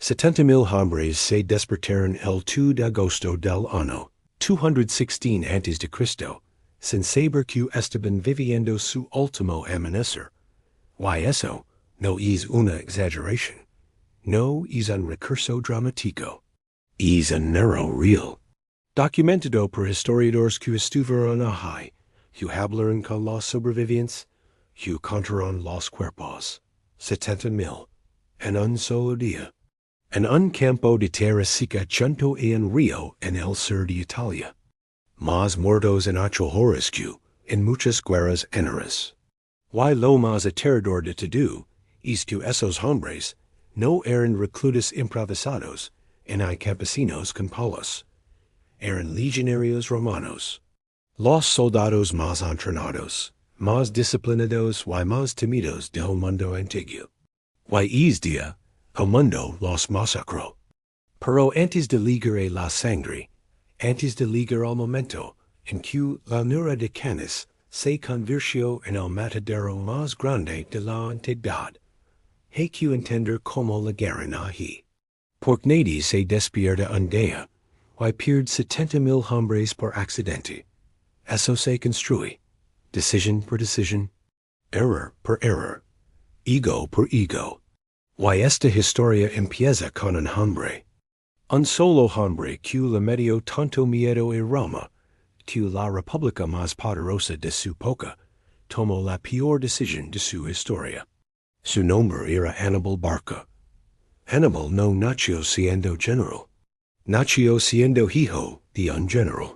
70.000 hombres se despertaron el 2 de agosto del año 216 antes de Cristo, sin saber que estaban viviendo su último amanecer. Why eso no es una exageración, no es un recurso dramático, es un narrow real. Documentado por historiadores que estuvieron ahí, que hablaron con los sobrevivientes, que contaron los cuerpos, 70.000, en un solo día. En un campo de tierra seca junto a un río en el sur de Italia. Más muertos en 8 horas que en muchas guerras enteras. Why lo más aterrador de todo es que esos hombres no eran reclutas improvisados en hay campesinos con palos. Eran legionarios romanos. Los soldados más entrenados, más disciplinados y más temidos del mundo antiguo. Why es día el mundo los masacró. Pero antes de ligar a la sangre, antes de ligar al momento en que la nura de Canis se convirtió en el matadero más grande de la antigüedad, hay que entender cómo llegaron ahí. Porque nadie se despierta un día, y pierde 70.000 hombres por accidente. Eso se construye, decisión por decisión, error por error, ego por ego. Why esta historia empieza con un hombre. Un solo hombre que le metió tanto miedo a Roma, que la república más poderosa de su época tomó la peor decisión de su historia. Su nombre era Hannibal Barca. Hannibal no nació siendo general. Nació siendo hijo de un general.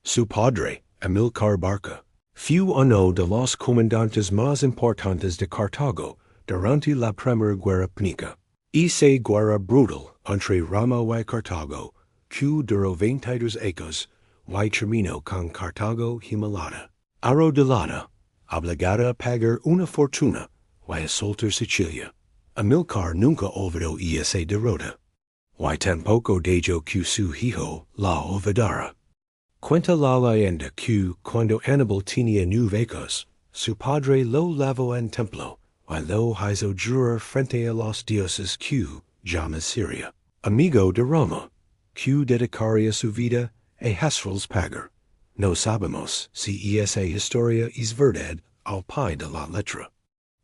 Su padre, Militar Barca, fue uno de los comandantes más importantes de Cartago durante la Primera Guerra Púnica. Esa guerra brutal entre Roma y Cartago, que duró 22 años, y terminó con Cartago humillada, arrodillada, obligada a pagar una fortuna, y a soltar Sicilia. Amilcar nunca olvidó esa derrota, y tampoco dejó que su hijo la olvidara. Cuenta la leyenda que cuando Hannibal tenía 9 años, su padre lo lavó en templo, y lo hizo jurar frente a los dioses que llama Siria, amigo de Roma, que dedicaría su vida a hacerlos pagar. No sabemos si esa historia es verdad al pie de la letra.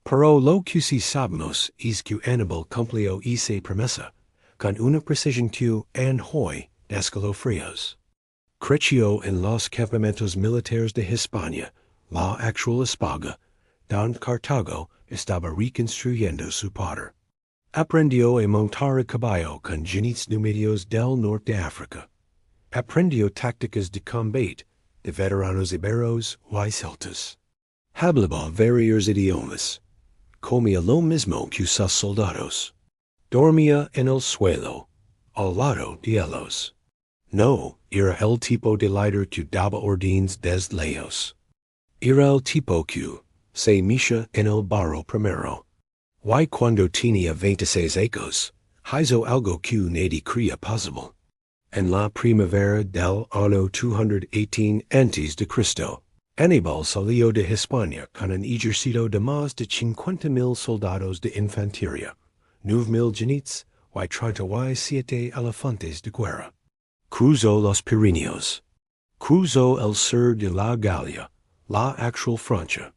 Pero lo que sí sabemos es que Hannibal cumplió esa promesa con una precisión que en hoy escalofríos. Creció en los campamentos militares de Hispania, la actual España, donde Cartago estaba reconstruyendo su poder. Aprendió a montar a caballo con jinetes numídeos del norte de África. Aprendió tácticas de combate de veteranos iberos y celtas. Hablaba varios idiomas. Comía lo mismo que sus soldados. Dormía en el suelo, al lado de ellos. No era el tipo de líder que daba órdenes desde lejos. Era el tipo que se mecía en el barro primero. Y cuando tenía 26 años, hizo algo que nadie creía posible. En la primavera del año 218 antes de Cristo, Hannibal salió de Hispania con un ejército de más de 50.000 soldados de infantería, 9.000 jinetes y 37 elefantes de guerra. Cruzó los Pirineos. Cruzó el sur de la Galia, la actual Francia.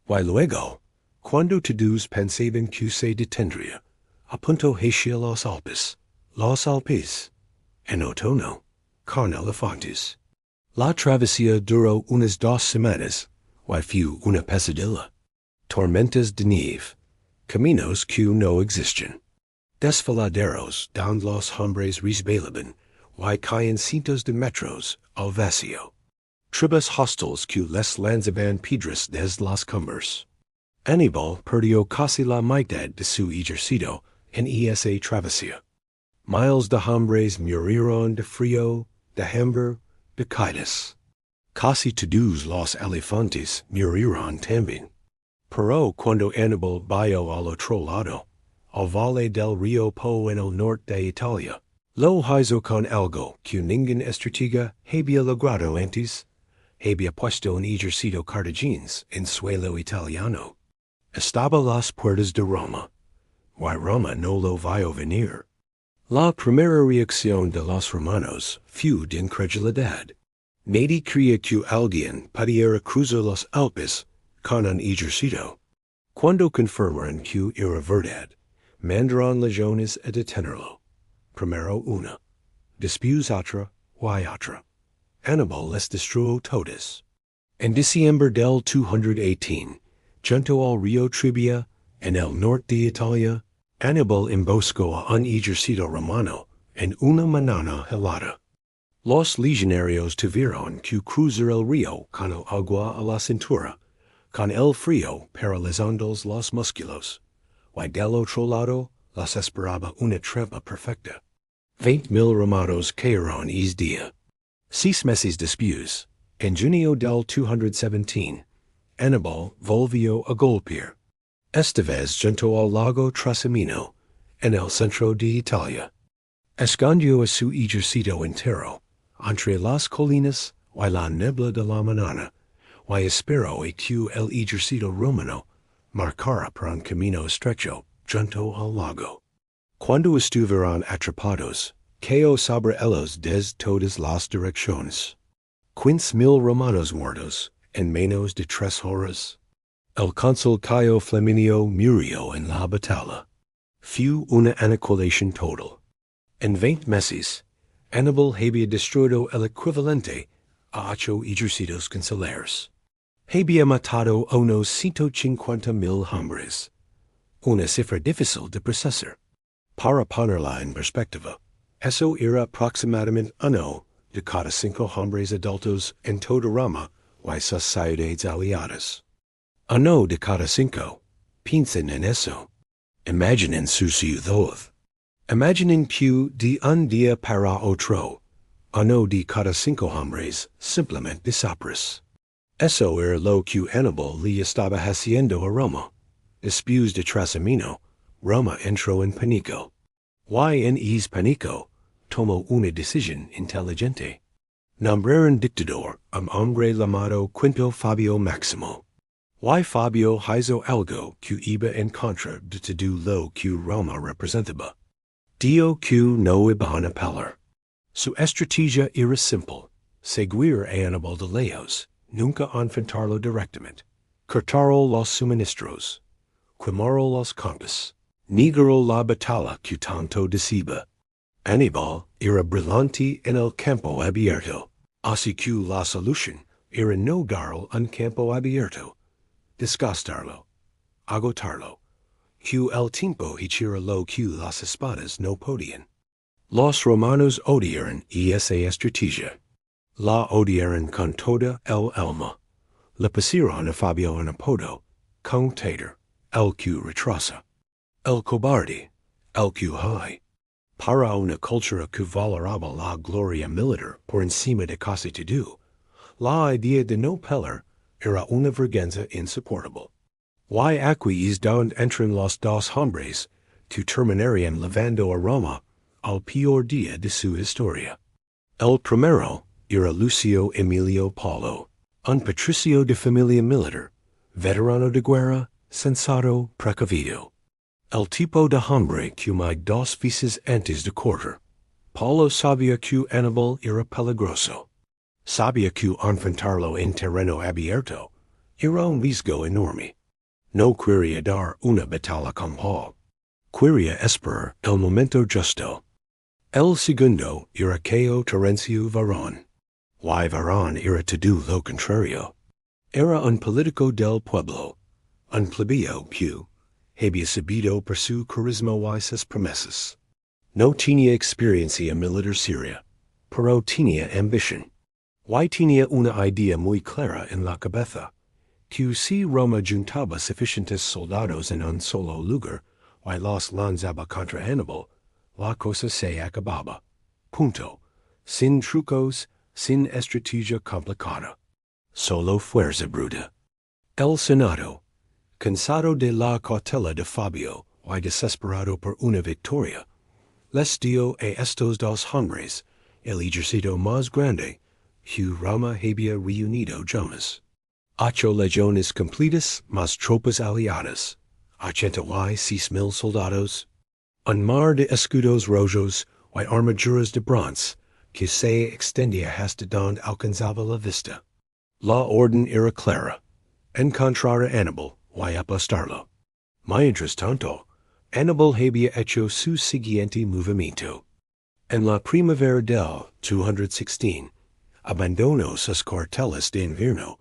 Y luego, cuando todos pensaban que se detendría, apuntó hacia los Alpes, en otoño, con elefantes. La travesía duró unas 2 semanas, y fue una pesadilla. Tormentas de nieve, caminos que no existen. Desfiladeros donde los hombres resbalaban, y caían cientos de metros al vacío. Tribus hostiles que les lanzaban piedras desde las cumbres. Hannibal perdió casi la mitad de su ejército en esa travesía. Miles de hombres murieron de frío, de hambre, de caídas. Casi todos los elefantes murieron también. Pero cuando Hannibal vio al otro lado, al valle del río Po en el norte de Italia, lo hizo con algo que ningún estratega había logrado antes. Había puesto un ejército cartaginés en suelo italiano. Estaba las puertas de Roma, y Roma no lo vio venir. La primera reacción de los romanos fue de incredulidad. Nadie creía que alguien pudiera cruzar los Alpes con un ejército. Cuando confirmaron que era verdad, mandaron legiones a detenerlo. Primero una, después otra y otra. Hannibal les destruyó todas. En diciembre del 218, junto al río Tribia, en el norte de Italia, Hannibal emboscó a un ejército romano en una mañana helada. Los legionarios tuvieron que cruzar el río con el agua a la cintura, con el frío paralizando los músculos, y del otro lado los esperaba una tregua perfecta. 20,000 romanos cayeron ese día. 6 meses después, en junio del 217, Hannibal volvió a golpear, esta vez junto al lago Trasimeno, en el centro de Italia. Escondió a su ejército entero entre las colinas y la niebla de la mañana, y esperó a que el ejército romano marcara por un camino estrecho junto al lago. Cuando estuvieron atrapados, cayó sobre ellos desde todas las direcciones. 15,000 romanos muertos en menos de 3 horas. El cónsul Cayo Flaminio murió en la batalla. Fue una aniquilación total. En 20 meses, Hannibal había destruido el equivalente a 8 ejércitos consulares. Había matado a unos 150,000 hombres. Una cifra difícil de procesar. Para ponerla en perspectiva, eso era aproximadamente uno de cada 5 hombres adultos en toda Roma y sus ciudades aliadas. Uno de cada 5. Piensen en eso. Imaginen su ciudad. Imaginen que de un día para otro, uno de cada 5 hombres simplemente desaparece. Eso era lo que Hannibal le estaba haciendo a Roma. Después de Trasimeno, Roma entró en pánico. Y en ese pánico, tomó una decisión inteligente. Nombraron dictador a un hombre llamado Quinto Fabio Maximo. Y Fabio hizo algo que iba en contra de todo lo que Roma representaba. Dio que no iban a pelar. Su estrategia era simple: seguir a Hannibal de lejos, nunca enfrentarlo directamente. Cortaron los suministros. Quemaron los campos. Negó la batalla que tanto deseaba. Hannibal era brillante en el campo abierto, así que la solución era no darle un campo abierto, desgastarlo, agotarlo, que el tiempo hiciera lo que las espadas no podían. Los romanos odiaron esa estrategia. La odiaron con toda el alma. Le pusieron a Fabio un apodo: Contador, el que retrasa, el cobarde, el que huye. Para una cultura que valoraba la gloria militar por encima de casi todo, la idea de no pelar era una vergüenza insoportable. Y aquí es donde entran los dos hombres que terminarían llevando a Roma al peor día de su historia. El primero era Lucio Emilio Paulo, un patricio de familia militar, veterano de guerra, sensato, precavido. El tipo de hombre que más 2 veces antes de correr. Paulo sabía que Hannibal era peligroso. Sabía que enfrentarlo en terreno abierto era un riesgo enorme. No quería dar una batalla campal. Quería esperar el momento justo. El segundo era Cayo Terencio Varón. Y Varón era todo lo contrario. Era un político del pueblo, un plebeyo que había subido por su carisma y sus promesas. No tenía experiencia militar seria, pero tenía ambición. Y tenía una idea muy clara en la cabeza, que si Roma juntaba suficientes soldados en un solo lugar y los lanzaba contra Hannibal, la cosa se acababa. Punto. Sin trucos, sin estrategia complicada. Solo fuerza bruta. El Senado, cansado de la cautela de Fabio y desesperado por una victoria, les dio a estos 2 hombres el ejército más grande que Roma había reunido jamás. 8 legiones completas más tropas aliadas, 86,000 soldados. Un mar de escudos rojos, y armaduras de bronce, que se extendía hasta donde alcanzaba la vista. La orden era clara. Encontrar a Aníbal, y aplastarlo. Mientras tanto, Aníbal había hecho su siguiente movimiento. En la primavera del 216, abandonó sus cuarteles de invierno,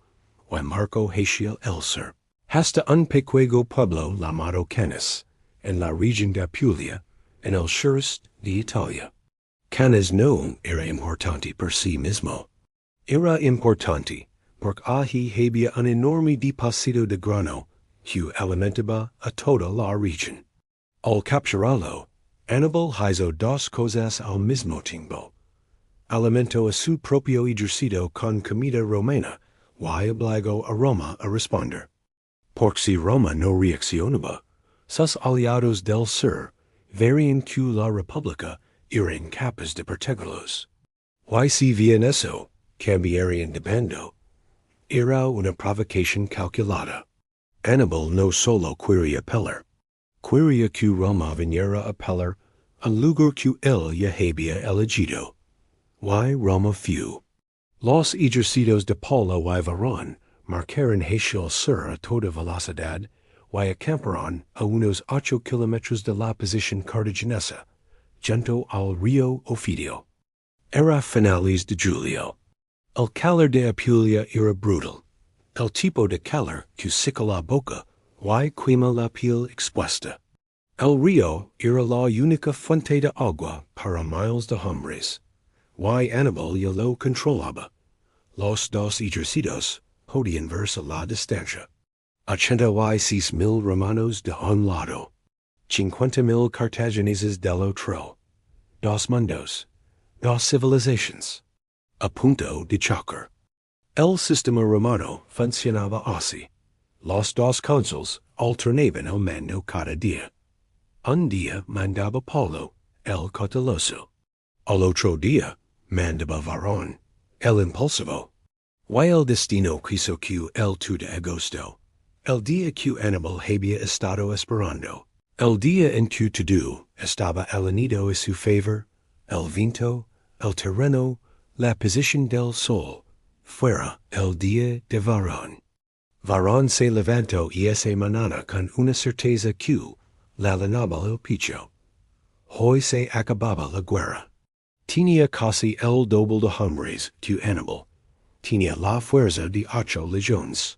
y marcó hacia el sur, hasta un pequeño pueblo llamado Canes, en la región de Apulia, en el sureste de Italia. Canes no era importante por sí mismo. Era importante porque allí había un enorme depósito de grano que alimentaba a toda la región. Al capturarlo, Aníbal hizo dos cosas al mismo tiempo. Alimentó a su propio ejército con comida romana y obligó a Roma a responder. Porque si Roma no reaccionaba, sus aliados del sur verían que la república era incapaz de protegerlos. Y si bien eso, cambiarían de bando. Era una provocación calculada. Aníbal no solo quería pelear, quería que Roma viniera a pelear al lugar que él ya había elegido. Y Roma fue. Los ejércitos de Paula y Varón marcaron hacia el sur a toda velocidad y acamparon a unos 8 kilómetros de la posición cartaginesa, junto al río Ofidio. Era finales de julio. El calor de Apulia era brutal. El tipo de calor que seca la boca y quema la piel expuesta. El río era la única fuente de agua para miles de hombres. Y Aníbal ya lo controlaba. Los dos ejércitos podían verse la distancia. 86,000 romanos de un lado, 50,000 cartagineses del otro. Dos mundos, dos civilizaciones. A punto de chocar. El sistema romano funcionaba así. Los dos cónsules alternaban el mando cada día. Un día mandaba Paulo, el cauteloso. Al otro día mandaba Varón, el impulsivo. Y el destino quiso que el 2 de agosto, el día que Aníbal había estado esperando, el día en que todo estaba alineado a su favor, el viento, el terreno, la posición del sol, fuera el día de Varón. Varón se levantó y esa mañana con una certeza que le llenaba el pecho. Hoy se acababa la guerra. Tenía casi el doble de hombres que Aníbal. Tenía la fuerza de 8 legiones.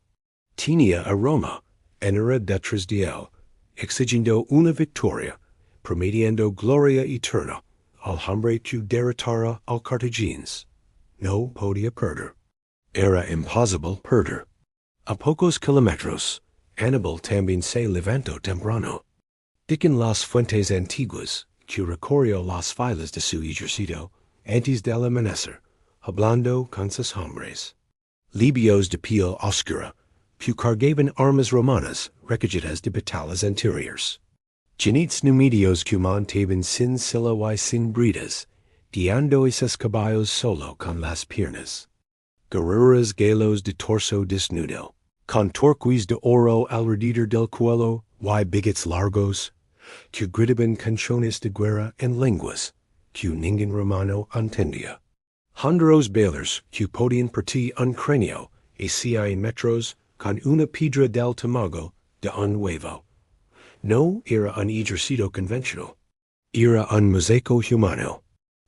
Tenía a Roma, en era detrás de él, exigiendo una victoria, prometiendo gloria eterna al hombre que derrotara al cartaginés. No podía perder. Era imposible perder. A pocos kilómetros, Aníbal también se levantó temprano. Dicen las fuentes antiguas que recorrió las filas de su ejército antes del amanecer, hablando con sus hombres. Libios de piel oscura, que cargaban armas romanas recogidas de batallas anteriores. Jinetes numídeos que montaban sin silla y sin bridas, guiando a sus caballos solo con las piernas. Guerreros galos de torso desnudo, con turquoise de oro alrededor del cuello y bigotes largos, que gritaban canciones de guerra en lenguas que ningún romano entendía. Honduros bailers que podían partir un cráneo y 100 metros con una piedra del tamago de un huevo. No era un ejército convencional. Era un mosaico humano.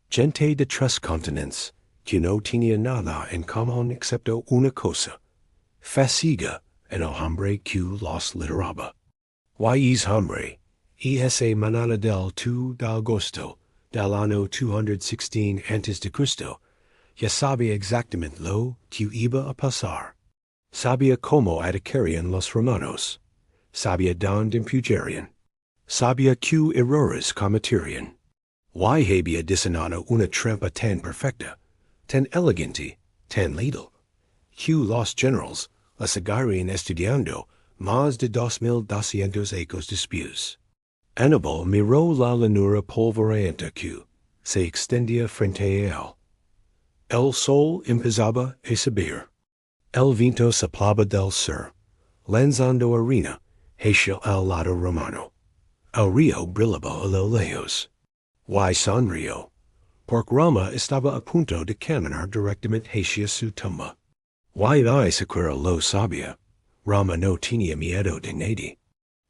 Gente de 3 continentes que no tenía nada en común excepto una cosa. Fatiga en el hombre que los lideraba. Y es hombre, y esa mañana del 2 de agosto del año 216 a.C., ya sabía exactamente lo que iba a pasar. Sabía cómo atacarían los romanos. Sabía dónde empujarían. Sabía qué errores cometerían. Y había diseñado una trampa tan perfecta, tan elegante, tan letal, que los generales la seguirían estudiando más de 2,200 ecos después. Aníbal miró la llanura polvorienta que se extendía frente a él. El sol empezaba a subir. El viento soplaba del sur, lanzando arena hacia el lado romano. El río brillaba a lo lejos. Y sonrió. Porque Roma estaba a punto de caminar directamente hacia su tumba. Y la sequera lo sabía. Roma no tenía miedo de nadie.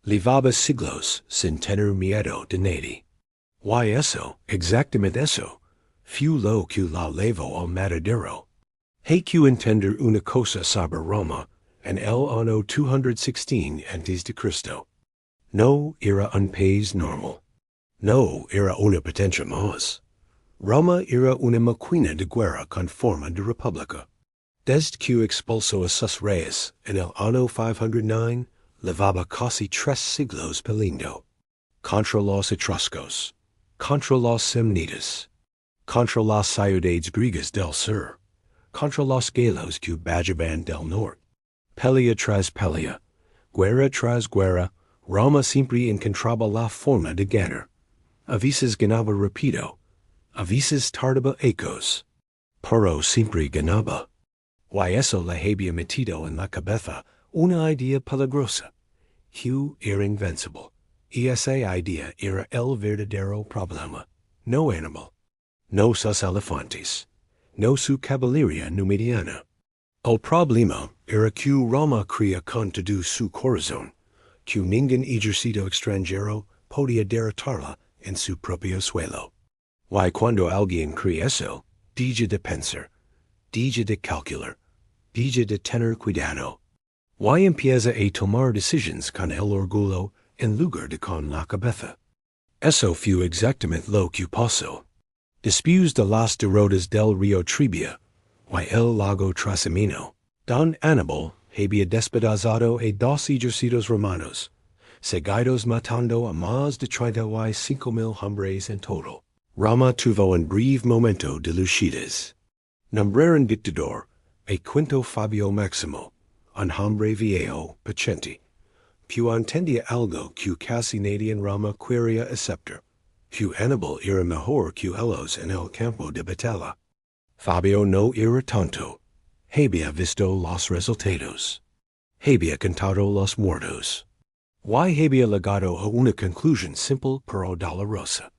Llevaba siglos sin tener miedo de nadie. Y eso, exactamente eso, fue lo que la llevó al matadero. Hay que entender una cosa sobre Roma en el año 216 a.C. No era un país normal. No era una potencia más. Roma era una máquina de guerra con forma de república. Desde que expulsó a sus reyes en el año 509, llevaba casi 3 siglos peleando. Contra los etruscos, contra los samnitas, contra las ciudades griegas del sur, contra los galos que bajaban del norte. Pelea tras pelea, guerra tras guerra, Roma siempre encontraba la forma de ganar. A veces ganaba rápido, a veces tardaba ecos, pero siempre ganaba. Y eso le había metido en la cabeza una idea peligrosa. Hugh era invencible, y esa idea era el verdadero problema. No animal, no sus elefantes, no su caballería numidiana. El problema era que Roma creía con todo su corazón que ningún ejército extranjero podía derrotarla en su propio suelo. Y cuando alguien cree eso, deja de pensar, deja de calcular, deja de tener cuidado. Y empieza a tomar decisiones con el orgullo en lugar de con la cabeza. Eso fue exactamente lo que pasó. Después de las derrotas del río Trebia y el lago Trasimeno, don Aníbal había despedazado a 2 ejércitos romanos, seguidos matando a más de 35,000 hombres en total. Roma tuvo un breve momento de lucidez. Nombraron dictador a Quinto Fabio Máximo, un hombre viejo, paciente, que entendía algo que casi nadie en Roma quería aceptar, que Aníbal era mejor que ellos en el campo de batalla. Fabio no era tonto. Había visto los resultados. Había contado los muertos. Y había llegado a una conclusión simple pero dolorosa.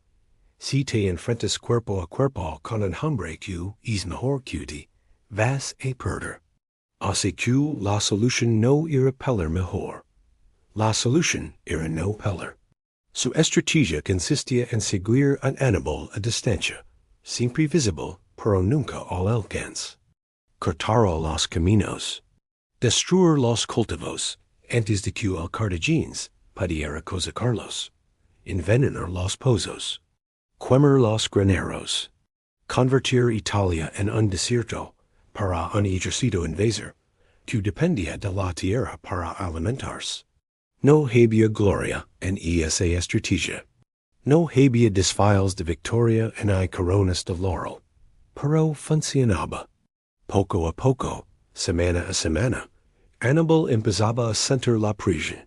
Si te enfrentas cuerpo a cuerpo con un hombre que es mejor que ti, vas a perder. Así que la solución no era pelear mejor. La solución era no pelear. Su estrategia consistía en seguir a Aníbal a distancia, siempre visible, pero nunca al alcance. Cortar los caminos. Destruir los cultivos antes de que el cartaginés pudiera cosacarlos. Envenenar los pozos. Quemar los graneros. Convertir Italia en un desierto para un ejército invasor que dependía de la tierra para alimentarse. No había gloria en esa estrategia. No había desfiles de victoria ni coronas de laurel. Pero funcionaba. Poco a poco, semana a semana, Aníbal empezaba a sentir la presión.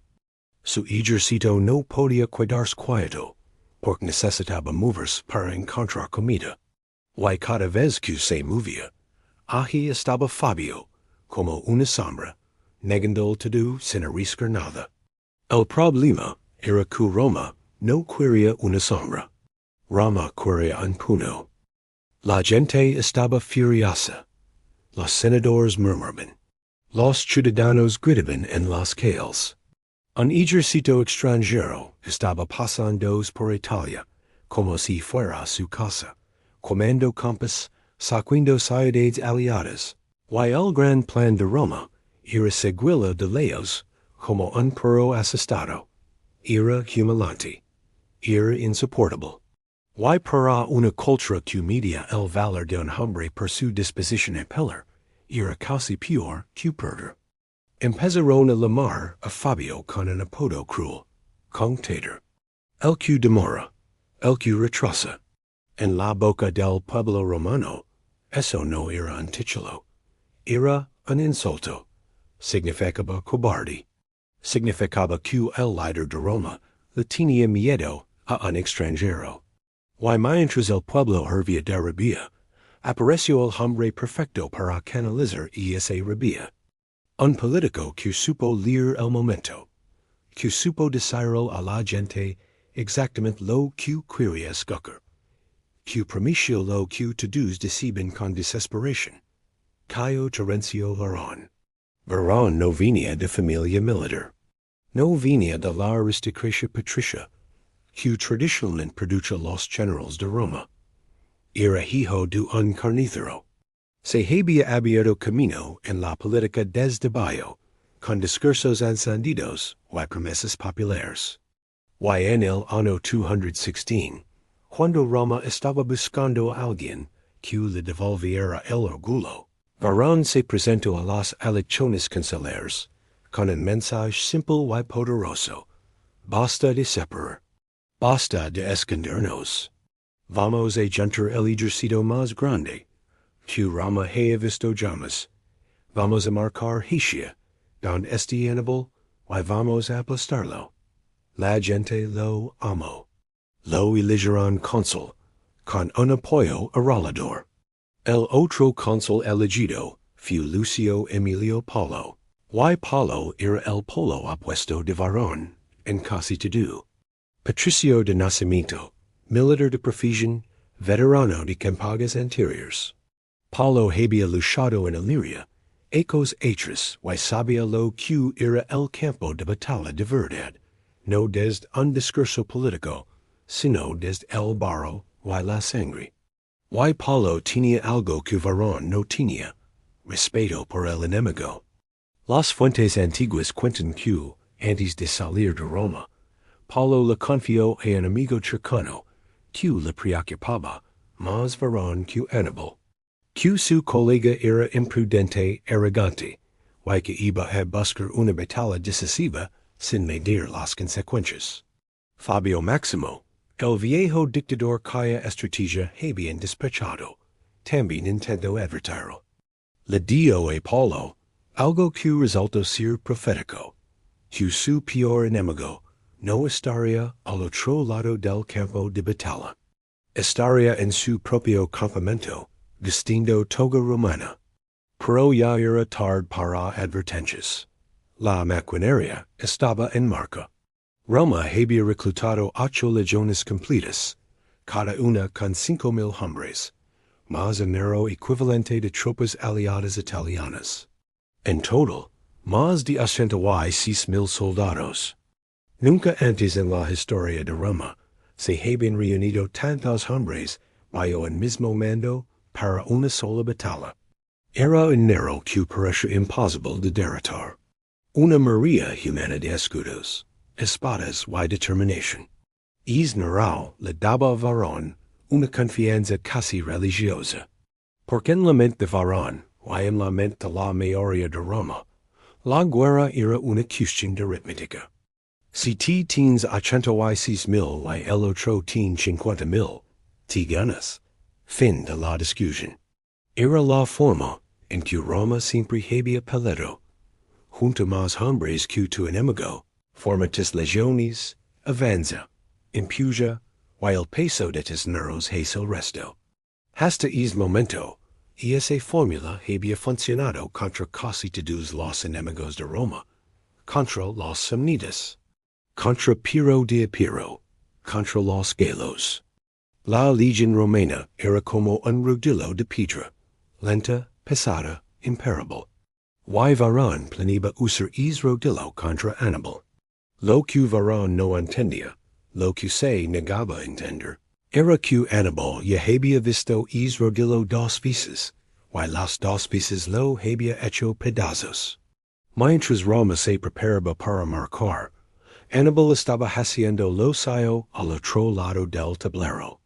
Su ejército no podía quedarse quieto, porque necesitaba moverse para encontrar comida. Y cada vez que se movía, allí estaba Fabio, como una sombra, negando todo sin arriesgar nada. El problema era que Roma no quería una sombra. Roma quería un puño. La gente estaba furiosa. Los senadores murmuraban. Los ciudadanos gritaban en las calles. Un ejército extranjero estaba pasando por Italia como si fuera su casa, quemando campos, saqueando ciudades aliadas. Y el gran plan de Roma era seguirlo de lejos como un perro asustado. Era humillante. Era insoportable. Y para una cultura que media el valor de un hombre por su disposición a pelear, era casi peor que perder. Empezaron a llamar a Fabio con un apodo cruel, Conctator. El que demora, el que retrasa. En la boca del pueblo romano, eso no era un título. Era un insulto. Significaba cobarde. Significaba que el líder de Roma le tenía miedo a un extranjero. Y mientras el pueblo hervía de rabia, apareció el hombre perfecto para canalizar esa rabia. Un político que supo leer el momento, que supo decirle a la gente exactamente lo que quería escoger. Que prometio lo que todos decían con desesperación. Cayo Terencio Varón. Varón no venía de familia militar. No venía de la aristocracia patricia, que tradicionalmente produjo los generales de Roma. Era hijo de un carnicero. Se había abierto camino en la política desde Bayo, con discursos encendidos y promesas populares. Y en el año 216, cuando Roma estaba buscando a alguien que le devolviera el orgullo, Varón se presentó a las elecciones cancelares con un mensaje simple y poderoso: basta de separar, basta de escondernos. Vamos a juntar el ejército más grande que Roma haya visto jamás. Vamos a marcar Asia don este animal y vamos a aplastarlo. La gente lo amó. Lo eligieron cónsul, con un apoyo arrollador. El otro cónsul elegido fue Lucio Emilio Paulo. Y Paulo era el polo opuesto de Varón en casi todo. Patricio de nacimiento, militar de profesión, veterano de campañas anteriores. Paulo había luchado en Illyria, ecos hechos y sabía lo que era el campo de batalla de verdad, no desde un discurso político, sino desde el barro y la sangre. Y Paulo tenía algo que Varón no tenía: respeto por el enemigo. Las fuentes antiguas cuentan que, antes de salir de Roma, Paulo le confió a un amigo cercano que le preocupaba más Varón que Aníbal. Que su colega era imprudente, arrogante, y que iba a buscar una batalla decisiva sin medir las consecuencias. Fabio Máximo, el viejo dictador cuya estrategia habían despechado, también intentó advertirlo. Le dio a Paulo algo que resultó ser profético: que su peor enemigo no estaría al otro lado del campo de batalla. Estaría en su propio campamento, vistiendo toga romana. Pero ya era tarde para advertencias. La maquinaria estaba en marcha. Roma había reclutado 8 legiones completas, cada una con 5,000 hombres, más un número equivalente de tropas aliadas italianas. En total, más de 86,000 soldados. Nunca antes en la historia de Roma se habían reunido tantos hombres bajo un mismo mando para una sola batalla. Era un número que parecía imposible de derrotar. Una maría humana de escudos, espadas y determinación. Es natural le daba a Varón una confianza casi religiosa. Porque en la mente de Varón y en la mente de la mayoría de Roma, la guerra era una cuestión de aritmética. Si ti tienes 86,000 y el otro tiene 50,000, ti ganas. Fin de la discusión. Era la forma en que Roma siempre había peleado. Junto más hombres que tu enemigo, forma tus legiones, avanza, empuja, y el peso de tus números es el resto. Hasta ese momento, y esa fórmula había funcionado contra casi todos los enemigos de Roma, contra los samnitas, contra Piro de Epiro, contra los galos. La legión romana era como un rodillo de piedra, lenta, pesada, imparable. Y Varón planeaba usar ese rodillo contra Aníbal. Lo que Varón no entendía, lo que se negaba a entender, era que Aníbal ya había visto ese rodillo 2 veces, y las 2 veces lo había hecho pedazos. Mientras Roma se preparaba para marcar, Aníbal estaba haciendo lo suyo al otro lado del tablero.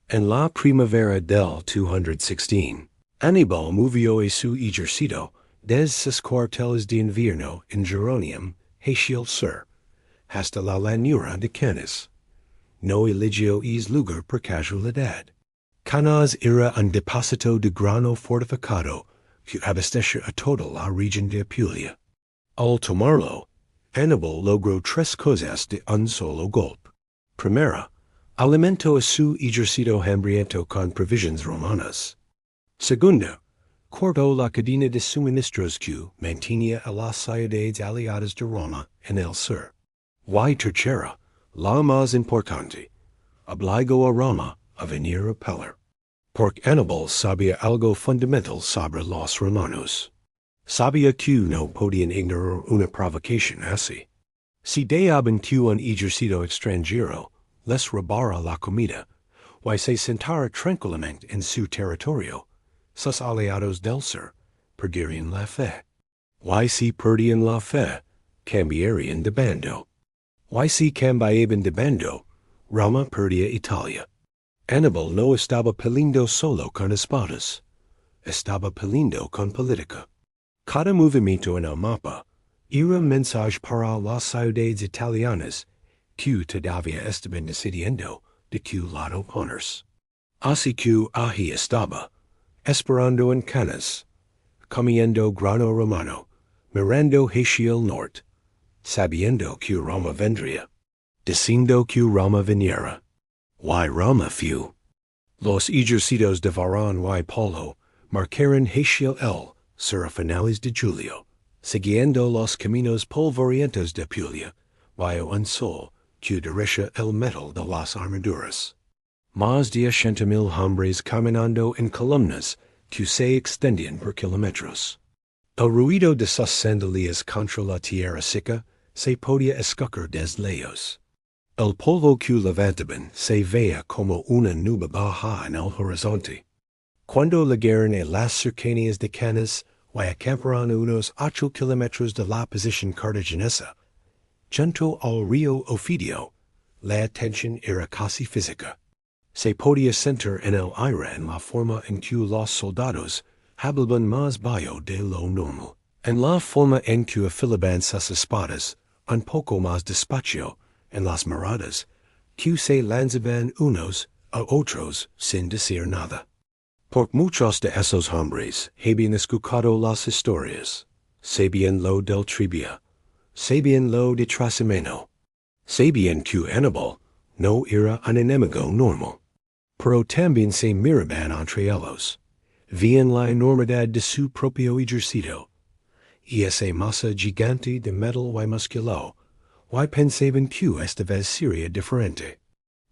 En la primavera del 216, Aníbal movió a su ejército desde sus cuarteles de invierno en Geronium, hacia el sur, hasta la llanura de Canas. No eligió ese lugar por casualidad. Canas era un depósito de grano fortificado que abastecía a toda la región de Apulia. Al tomarlo, Aníbal logró 3 cosas de un solo golpe. Primera, alimentó a su ejército hambriento con provisiones romanas. Segunda, cortó la cadena de suministros que mantenía a las ciudades aliadas de Roma en el sur. Y tercera, la más importante, obligo a Roma a venir a pelar. Porque Aníbal sabía algo fundamental sobre los romanos. Sabía que no podían ignorar una provocación así. Si daban que un ejército extranjero les robara la comida, y se sentara tranquilamente en su territorio, sus aliados del sur perderían la fe. Y si perdían la fe, cambiarían de bando. Y si cambiaban de bando, Roma perdía Italia. Aníbal no estaba peleando solo con espadas, estaba peleando con política. Cada movimiento en el mapa era un mensaje para las ciudades italianas que todavía estaban decidiendo de qué lado ponerse. Así que ahí estaba, esperando en Canas, comiendo grano romano, mirando hacia el norte, sabiendo que Roma vendría, diciendo que Roma viniera. Y Roma fue. Los ejércitos de Varón y Polo marcaron hacia el sur a finales de julio, siguiendo los caminos polvorientos de Puglia, y un sol que derrecha el metal de las armaduras. Más de 80,000 hombres caminando en columnas que se extendían por kilómetros. El ruido de sus sandalias contra la tierra seca se podía escuchar desde lejos. El polvo que levantaban se veía como una nube baja en el horizonte. Cuando llegaron a las cercanías de Canas y acamparon unos 8 kilómetros de la posición cartaginesa, junto al río Ofidio, la atención era casi física. Se podía sentir en el aire en la forma en que los soldados hablaban más bajo de lo normal, en la forma en que afilaban sus espadas un poco más despacio, en las miradas que se lanzaban unos a otros sin decir nada. Porque muchos de esos hombres habían escuchado las historias, sabían lo del trivia, sabían lo de Trasimeno, sabían que Aníbal no era un enemigo normal, pero también se miraban entre ellos, veían la enormidad de su propio ejército, y esa masa gigante de metal y musculo, y pensaban que esta vez sería diferente,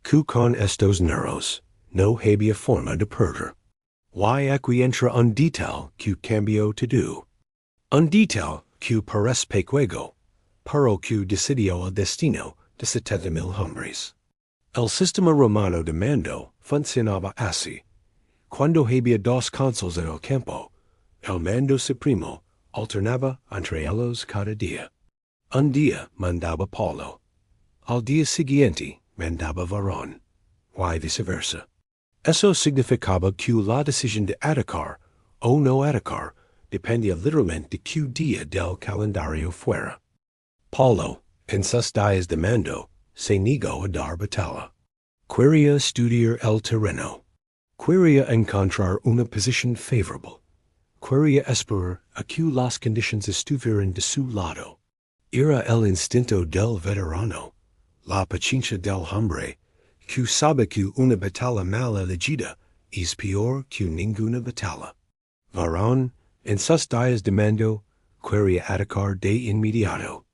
que con estos nervios no había forma de perder. Y aquí entra un detalle que cambió todo. Un detalle que parece pequeño, pero que decidió el destino de 70,000 hombres. El sistema romano de mando funcionaba así. Cuando había dos cónsules en el campo, el mando supremo alternaba entre ellos cada día. Un día mandaba Paulo, al día siguiente mandaba Varón, y viceversa. Eso significaba que la decisión de atacar o no atacar dependía literalmente de qué día del calendario fuera. Paulo, en sus días de mando, se negó a dar batalla. Quería estudiar el terreno. Quería encontrar una posición favorable. Quería esperar a que las condiciones estuvieran de su lado. Era el instinto del veterano, la paciencia del hombre, que sabe que una batalla mal elegida es peor que ninguna batalla. Varón, en sus días de mando, quería atacar de inmediato.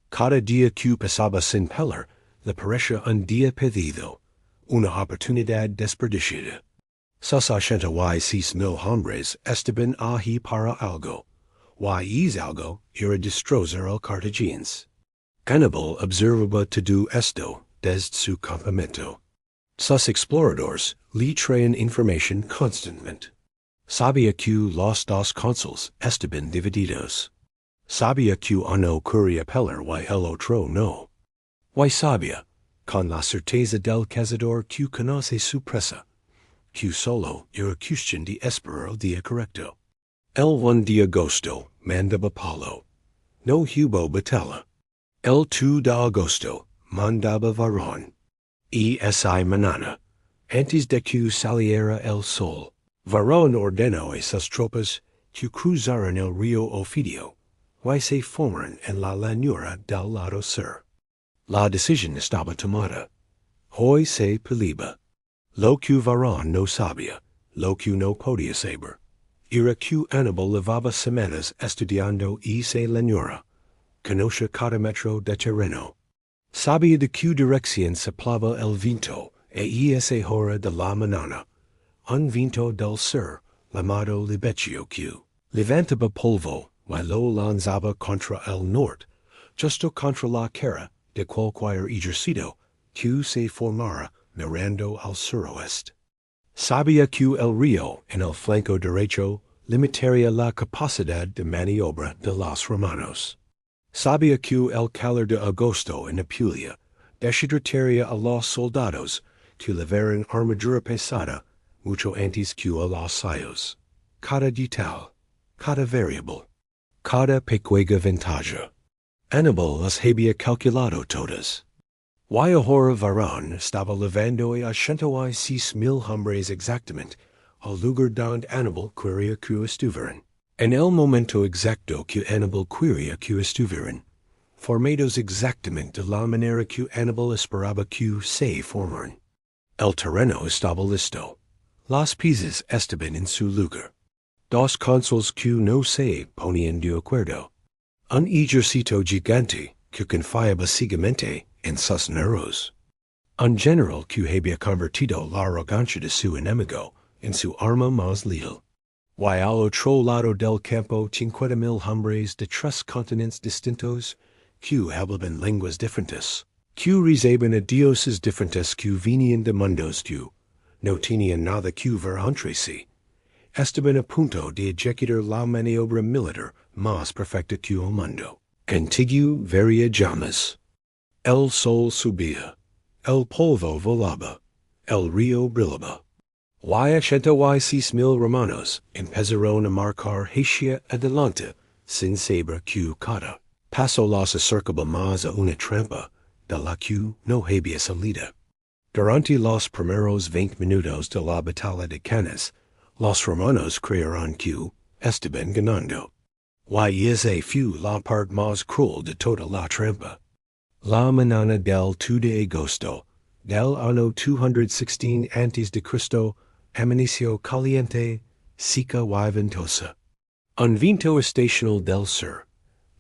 Cada día que pasaba sin pelear le parecía un día perdido, una oportunidad desperdiciada. Sus 86,000 hombres estaban ahí para algo, y es algo era destrozar el Cartaginos. Aníbal observaba todo esto desde su campamento. Sus exploradores le traían información constantemente. Sabía que los dos cónsules estaban divididos. Sabía que uno quería pelear y el otro no. Y sabía, con la certeza del cazador que conoce su presa, que solo era cuestión de esperar el día correcto. El 1 de agosto mandaba Paulo. No hubo batalla. El 2 de agosto mandaba Varón. Y esa mañana, antes de que saliera el sol, Varón ordenó a sus tropas que cruzaran el río Ofidio y se formaran en la llanura del lado sur. La decisión estaba tomada. Hoy se peleaba. Lo que Varón no sabía, lo que no podía saber, era que Aníbal llevaba semanas estudiando esa llanura, conoce cada metro de terreno. Sabia de Q dirección soplaba el viento, esa hora de la mañana. Un viento del sur, llamado libeccio Q. Levantaba polvo, y lo lanzaba contra el norte, justo contra la cara de cualquier ejército Q se formara mirando al suroeste. Sabia Q el río en el flanco derecho limitaría la capacidad de maniobra de los romanos. Sabia Q el calor de agosto en Apulia deshidrataría a los soldados que llevaron armadura pesada mucho antes que a los sayos. Cada detalle, cada variable, cada pequeña ventaja. Aníbal las había calculado todas. Y ahora Varón estaba levando a 106,000 hombres exactamente al lugar donde Aníbal quería que estuvieran. En el momento exacto que Aníbal quería que estuvieran, formados exactamente de la manera que Aníbal esperaba que se formaran. El terreno estaba listo. Las piezas estaban en su lugar. Dos cónsules que no se ponían de acuerdo. Un ejército gigante que confiaba ciegamente en sus narrows. Un general que había convertido la arrogancia de su enemigo en su arma más letal. Y al otro lado del campo 50,000 hombres de 3 continentes distintos que hablaban lenguas diferentes, que rezaban a dioses diferentes que venían de mundos que no tenían nada que ver entre sí. Estaban a punto de ejecutar la maniobra militar más perfecta que el mundo. Antiguo vería llamas. El sol subía. El polvo volaba. El río brillaba. Y 106,000 romanos empezaron a marcar hacia adelante sin saber que cada paso los acercaba más a una trampa de la que no había salida. Durante los primeros 20 minutos de la batalla de Canas, los romanos creyeron que estaban ganando. Y esa fue la parte más cruel de toda la trampa. La mañana del 2 de agosto, del año 216 a.C., amaneció caliente, seca y ventosa. Un viento estacional del sur,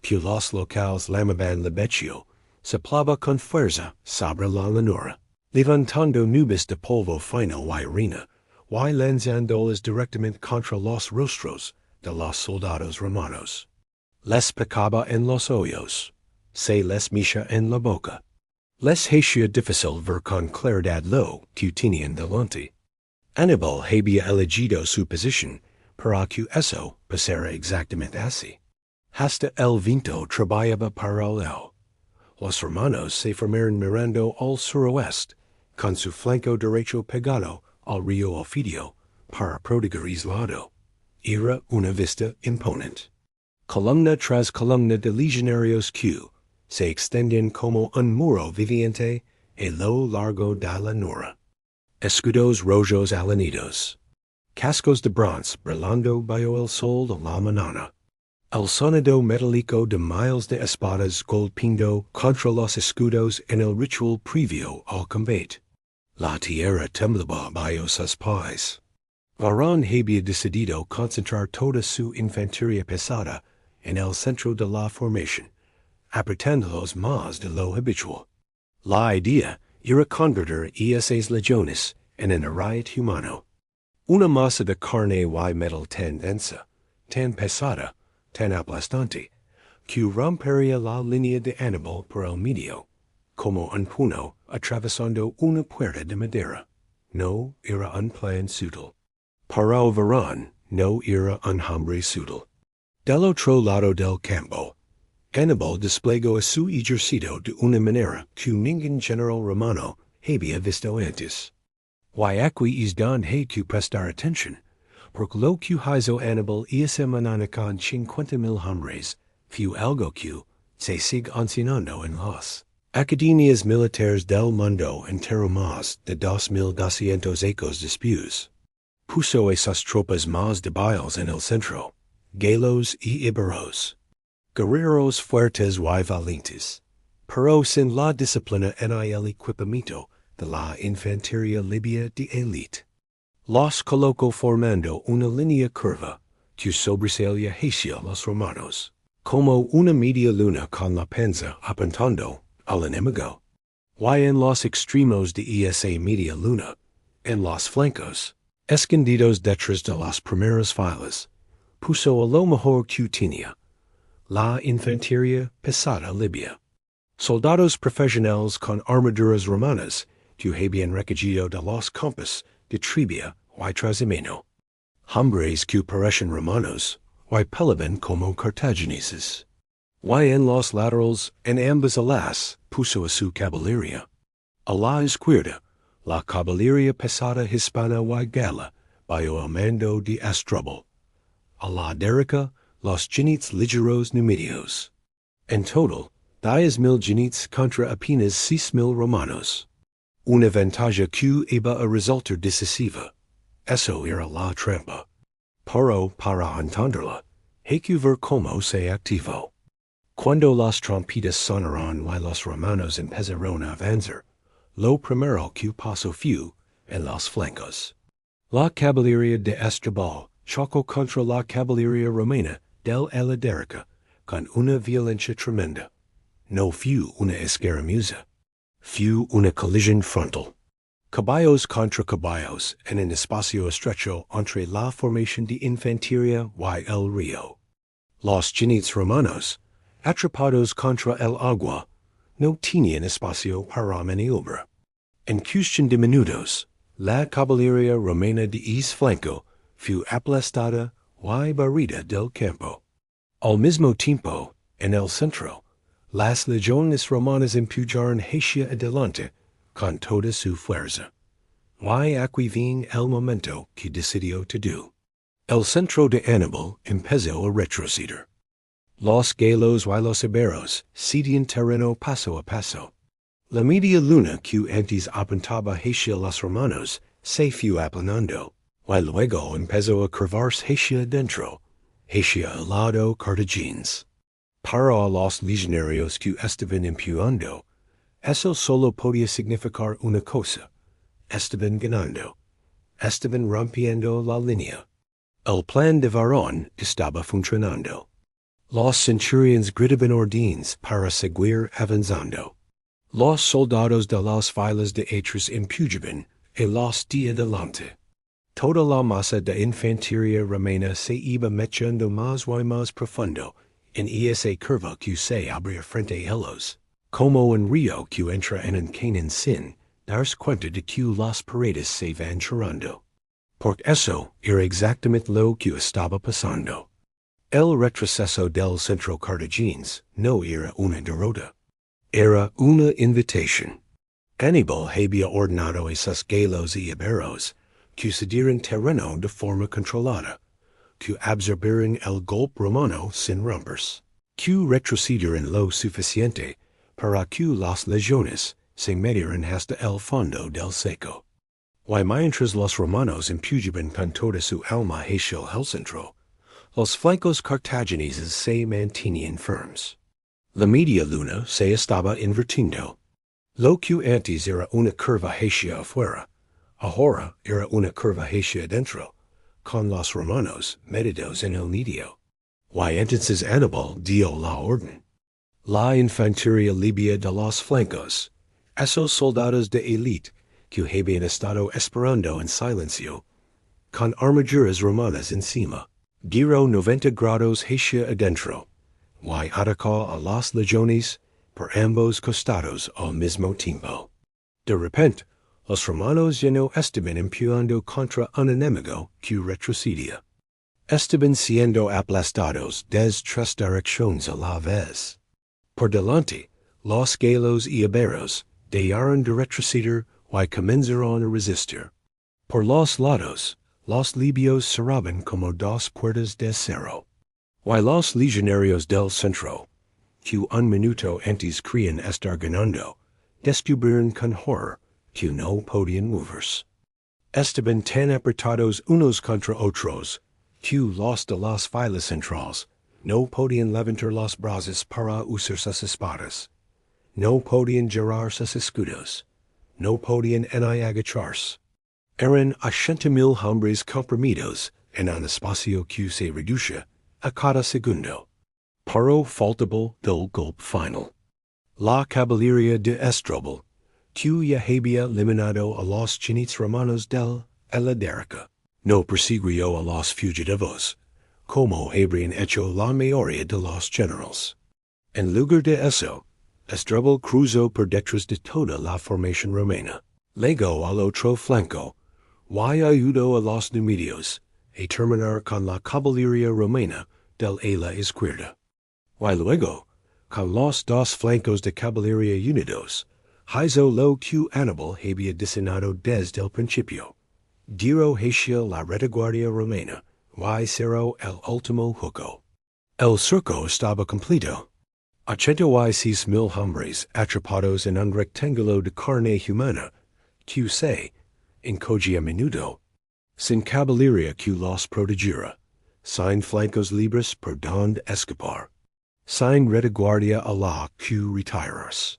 que los locales llamaban libeccio, soplaba con fuerza sobre la llanura, levantando nubes de polvo fino y arena, y lanzándolas directamente contra los rostros de los soldados romanos. Les picaba en los ojos, se les mecha en la boca. Les hacía difícil ver con claridad lo que tenían delante. Aníbal había elegido su posición para que eso pasara exactamente así. Hasta el viento trabajaba paralelo. Los romanos se formaron mirando al suroeste, con su flanco derecho pegado al río Ofidio, para proteger aislado. Era una vista imponente. Columna tras columna de legionarios que se extendían como un muro viviente a lo largo de la llanura. Escudos rojos alanidos. Cascos de bronce brillando bajo el sol de la mañana. El sonido metálico de miles de espadas golpeando contra los escudos en el ritual previo al combate. La tierra temblaba bajo sus pies. Varón había decidido concentrar toda su infantería pesada en el centro de la formación, apretándolos más de lo habitual. La idea era convertir esas legiones en un riot humano. Una masa de carne y metal tan densa, tan pesada, tan aplastante, que rompería la línea de Aníbal por el medio, como un puño atravesando una puerta de madera. No era un plan sutil. Para Varón no era un hombre sutil. Del otro lado del campo, Aníbal desplegó a su ejército de una manera que ningún general romano había visto antes. Y aquí es donde hay que prestar atención, porque lo que hizo Aníbal esa mañana con 50,000 hombres fue algo que se sigue enseñando en las academias militares del mundo entero más de 2,200 ecos después. Puso a sus tropas más débiles en el centro, galos y iberos. Guerreros fuertes y valientes, pero sin la disciplina en el equipamiento de la infantería libia de élite. Los colocó formando una línea curva que sobresalía hacia los romanos, como una media luna con la panza apuntando al enemigo. Y en los extremos de esa media luna, en los flancos, escondidos detrás de las primeras filas, puso a lo mejor que tenía la infantería pesada libia. Soldados profesionales con armaduras romanas que habían recogido de los campos de Tribia y Trasimeno. Hombres que parecen romanos y peleaban como cartagineses. Y en los laterales, en ambas alas, puso a su caballería. A la izquierda, la caballería pesada hispana y gala, bajo el mando de Asdrúbal. A la derecha, los jinetes ligeros numidios. En total, 10,000 jinetes contra apenas 6,000 romanos. Una ventaja que iba a resultar decisiva. Eso era la trampa. Pero para entenderla, hay que ver cómo se activó. Cuando las trompetas sonaron y los romanos empezaron a avanzar, lo primero que pasó fue en los flancos. La caballería de Asdrúbal chocó contra la caballería romana del ala derecha con una violencia tremenda. No fue una escaramuza, fue una colisión frontal. Caballos contra caballos en un espacio estrecho entre la formación de infantería y el río. Los jinetes romanos, atrapados contra el agua, no tenían espacio para maniobra. En cuestión de minutos, la caballería romana de ese flanco fue aplastada y barrida del campo. Al mismo tiempo, en el centro, las legiones romanas empujaron hacia adelante con toda su fuerza. Y aquí viene el momento que decidió todo. El centro de Aníbal empezó a retroceder. Los galos y los iberos cedían terreno paso a paso. La media luna que antes apuntaba hacia los romanos se fue aplanando, y luego empezó a curvarse hacia adentro, hacia el lado cartaginés. Para los legionarios que estaban empujando, eso solo podía significar una cosa: estaban ganando, estaban rompiendo la línea. El plan de Varón estaba funcionando. Los centurions gritaban órdenes para seguir avanzando. Los soldados de las filas de atrás empujaban y los de adelante. Toda la masa de infantería romana se iba metiendo más y más profundo en esa curva que se abría frente a ellos, como un río que entra en un cañón sin darse cuenta de que las paredes se van cerrando. Porque eso era exactamente lo que estaba pasando. El retroceso del centro cartaginés no era una derrota. Era una invitación. Aníbal había ordenado a sus galos y iberos que cedieran terreno de forma controlada, que absorbieran el golpe romano sin romperse, que retrocedieran lo suficiente para que las legiones se metieran hasta el fondo del seco. Y mientras los romanos empujaban con toda su alma hacia el centro, los flancos cartagineses se mantenían firmes. La media luna se estaba invirtiendo. Lo que antes era una curva hacia afuera, ahora era una curva hacia adentro, con los romanos metidos en el medio. Y entonces Aníbal dio la orden. La infantería libia de los flancos, esos soldados de élite que habían estado esperando en silencio, con armaduras romanas encima, giró 90 grados hacia adentro, y atacó a las legiones por ambos costados al mismo tiempo. De repente, los romanos ya no estaban empujando contra un enemigo que retrocedía. Estaban siendo aplastados desde 3 direcciones a la vez. Por delante, los galos y iberos dejaron de retroceder y comenzaron a resistir. Por los lados, los libios cerraban como dos puertas de acero. Y los legionarios del centro, que un minuto antes creían estar ganando, descubrieron con horror que no podían moverse. Estaban tan apretados unos contra otros, que los de las filas centrales no podían levantar los brazos para usar sus espadas, no podían girar sus escudos, no podían ni agacharse. Eran 80,000 hombres comprimidos en un espacio que se reducía a cada segundo. Pero faltaba del golpe final. La caballeria de Estrobel, cuya había eliminado a los jinetes romanos del Eladerica, no persiguió a los fugitivos, como habrían hecho la mayoría de los generals. En lugar de eso, Estrobel cruzó por detrás de toda la formación romana, legó al otro flanco, y ayudó a los numidios a terminar con la caballería romana del ala izquierda. Y luego, con los dos flancos de caballería unidos, hizo lo que Aníbal había designado desde el principio. Dio hacia la retaguardia romana, y cerró el último hueco. El cerco estaba completo. 86,000 hombres atrapados en un rectángulo de carne humana, que se encogía a menudo, sin caballería que los protegiera, sin flancos libres por donde escapar, sin retaguardia a la que retirarse.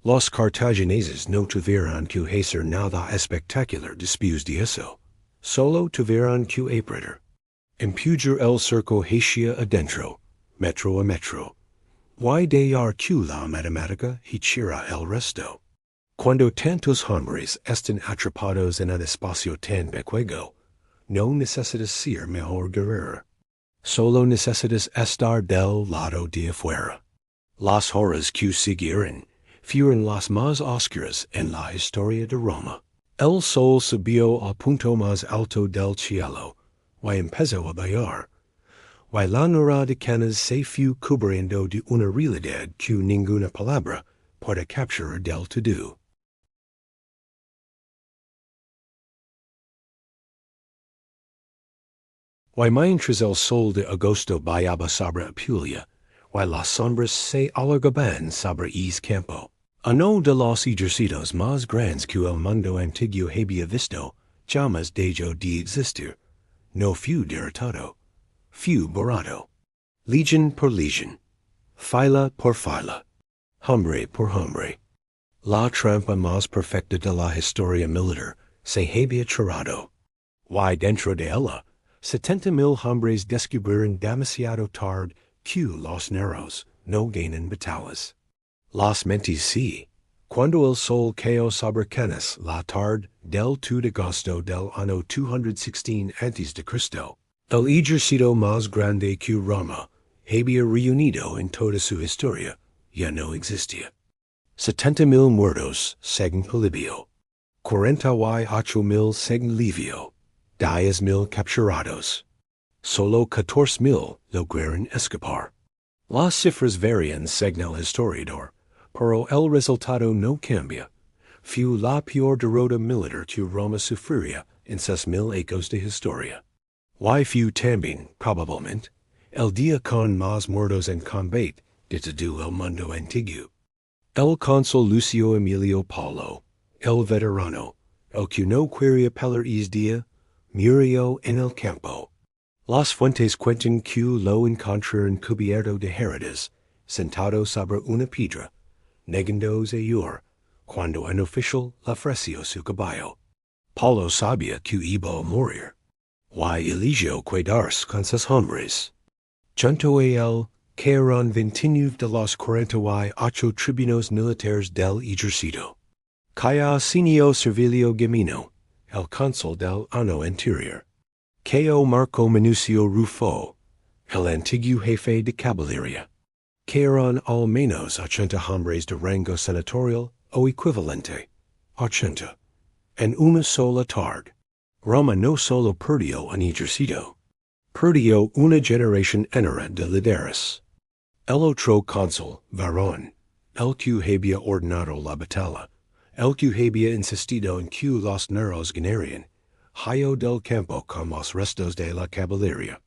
Los cartagineses no tuvieron que hacer nada espectacular después de eso, solo tuvieron que apretar, empujar el cerco hacia adentro, metro a metro, y dejar que la matemática hiciera el resto. Cuando tantos hombres están atrapados en un espacio tan pequeño, no necesitas ser mejor guerrero. Solo necesitas estar del lado de afuera. Las horas que siguieron fueron las más oscuras en la historia de Roma. El sol subió al punto más alto del cielo, y empezó a brillar, y la nora de canas se fue cubriendo de una realidad que ninguna palabra puede capturar del todo. Y mientras el sol de agosto bailaba sobre Apulia, y las sombras se alargaban sobre ese campo, uno de los ejércitos más grandes que el mundo antiguo había visto, jamás dejó de existir, no fue derrotado, fue borrado, legión por legión, fila por fila, hombre por hombre. La trampa más perfecta de la historia militar se había cerrado, y dentro de ella, 70,000 hombres descubrieron demasiado tarde que los narrows no ganan batallas. Las mentes sí, cuando el sol cayó sobre canas la tarde del 2 de agosto del año 216 a.C., el ejército más grande que Roma había reunido en toda su historia ya no existía. 70,000 muertos según Polibio, 48,000 según Livio, 10,000 capturados. Solo 14,000 lograron escapar. Las cifras varían según el historiador, pero el resultado no cambia. Fue la peor derrota militar que Roma sufriría en sus 1000 años de historia. Y fue también, probablemente, el día con más muertos en combate de todo el mundo antiguo. El cónsul Lucio Emilio Paulo, el veterano, el que no quería pelear ese día, murió en el campo. Las fuentes cuentan que lo encontraron cubierto de heridas, sentado sobre una piedra, negándose a huir, cuando un oficial le ofreció su caballo. Paulo sabía que iba a morir, y eligió quedarse con sus hombres. Junto a él, quedaron 29 de los 48 tribunos militares del ejército. Cayó Cinio Servilio Gemino, el cónsul del año anterior. Cayó Marco Minucio Rufo, el antiguo jefe de caballería. Cayeron al menos 80 hombres de rango senatorial o equivalente, 80, en una sola tarde. Roma no solo perdió un ejército, perdió una generación entera de líderes. El otro cónsul, Varón, el que había ordenado la batalla, el que había insistido en que los narrows ganarían, huyó del campo con los restos de la caballería.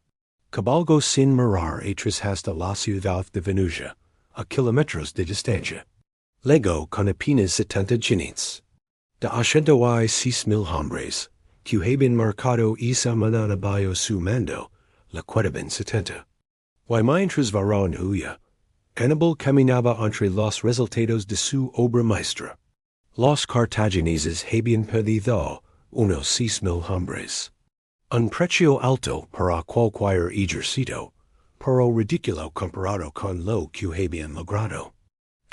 Cabalgó sin mirar atrás hasta la ciudad de Venusia, a kilómetros de distancia. Luego con apenas 70 jinetes. De 86,000 hombres, que habían marcado esa mañana bajo su mando, le quedaban 70. Y mientras Varón huía, Aníbal caminaba entre los resultados de su obra maestra. Los cartagineses habían perdido unos 6,000 hombres. Un precio alto para cualquier ejército, pero ridículo comparado con lo que habían logrado.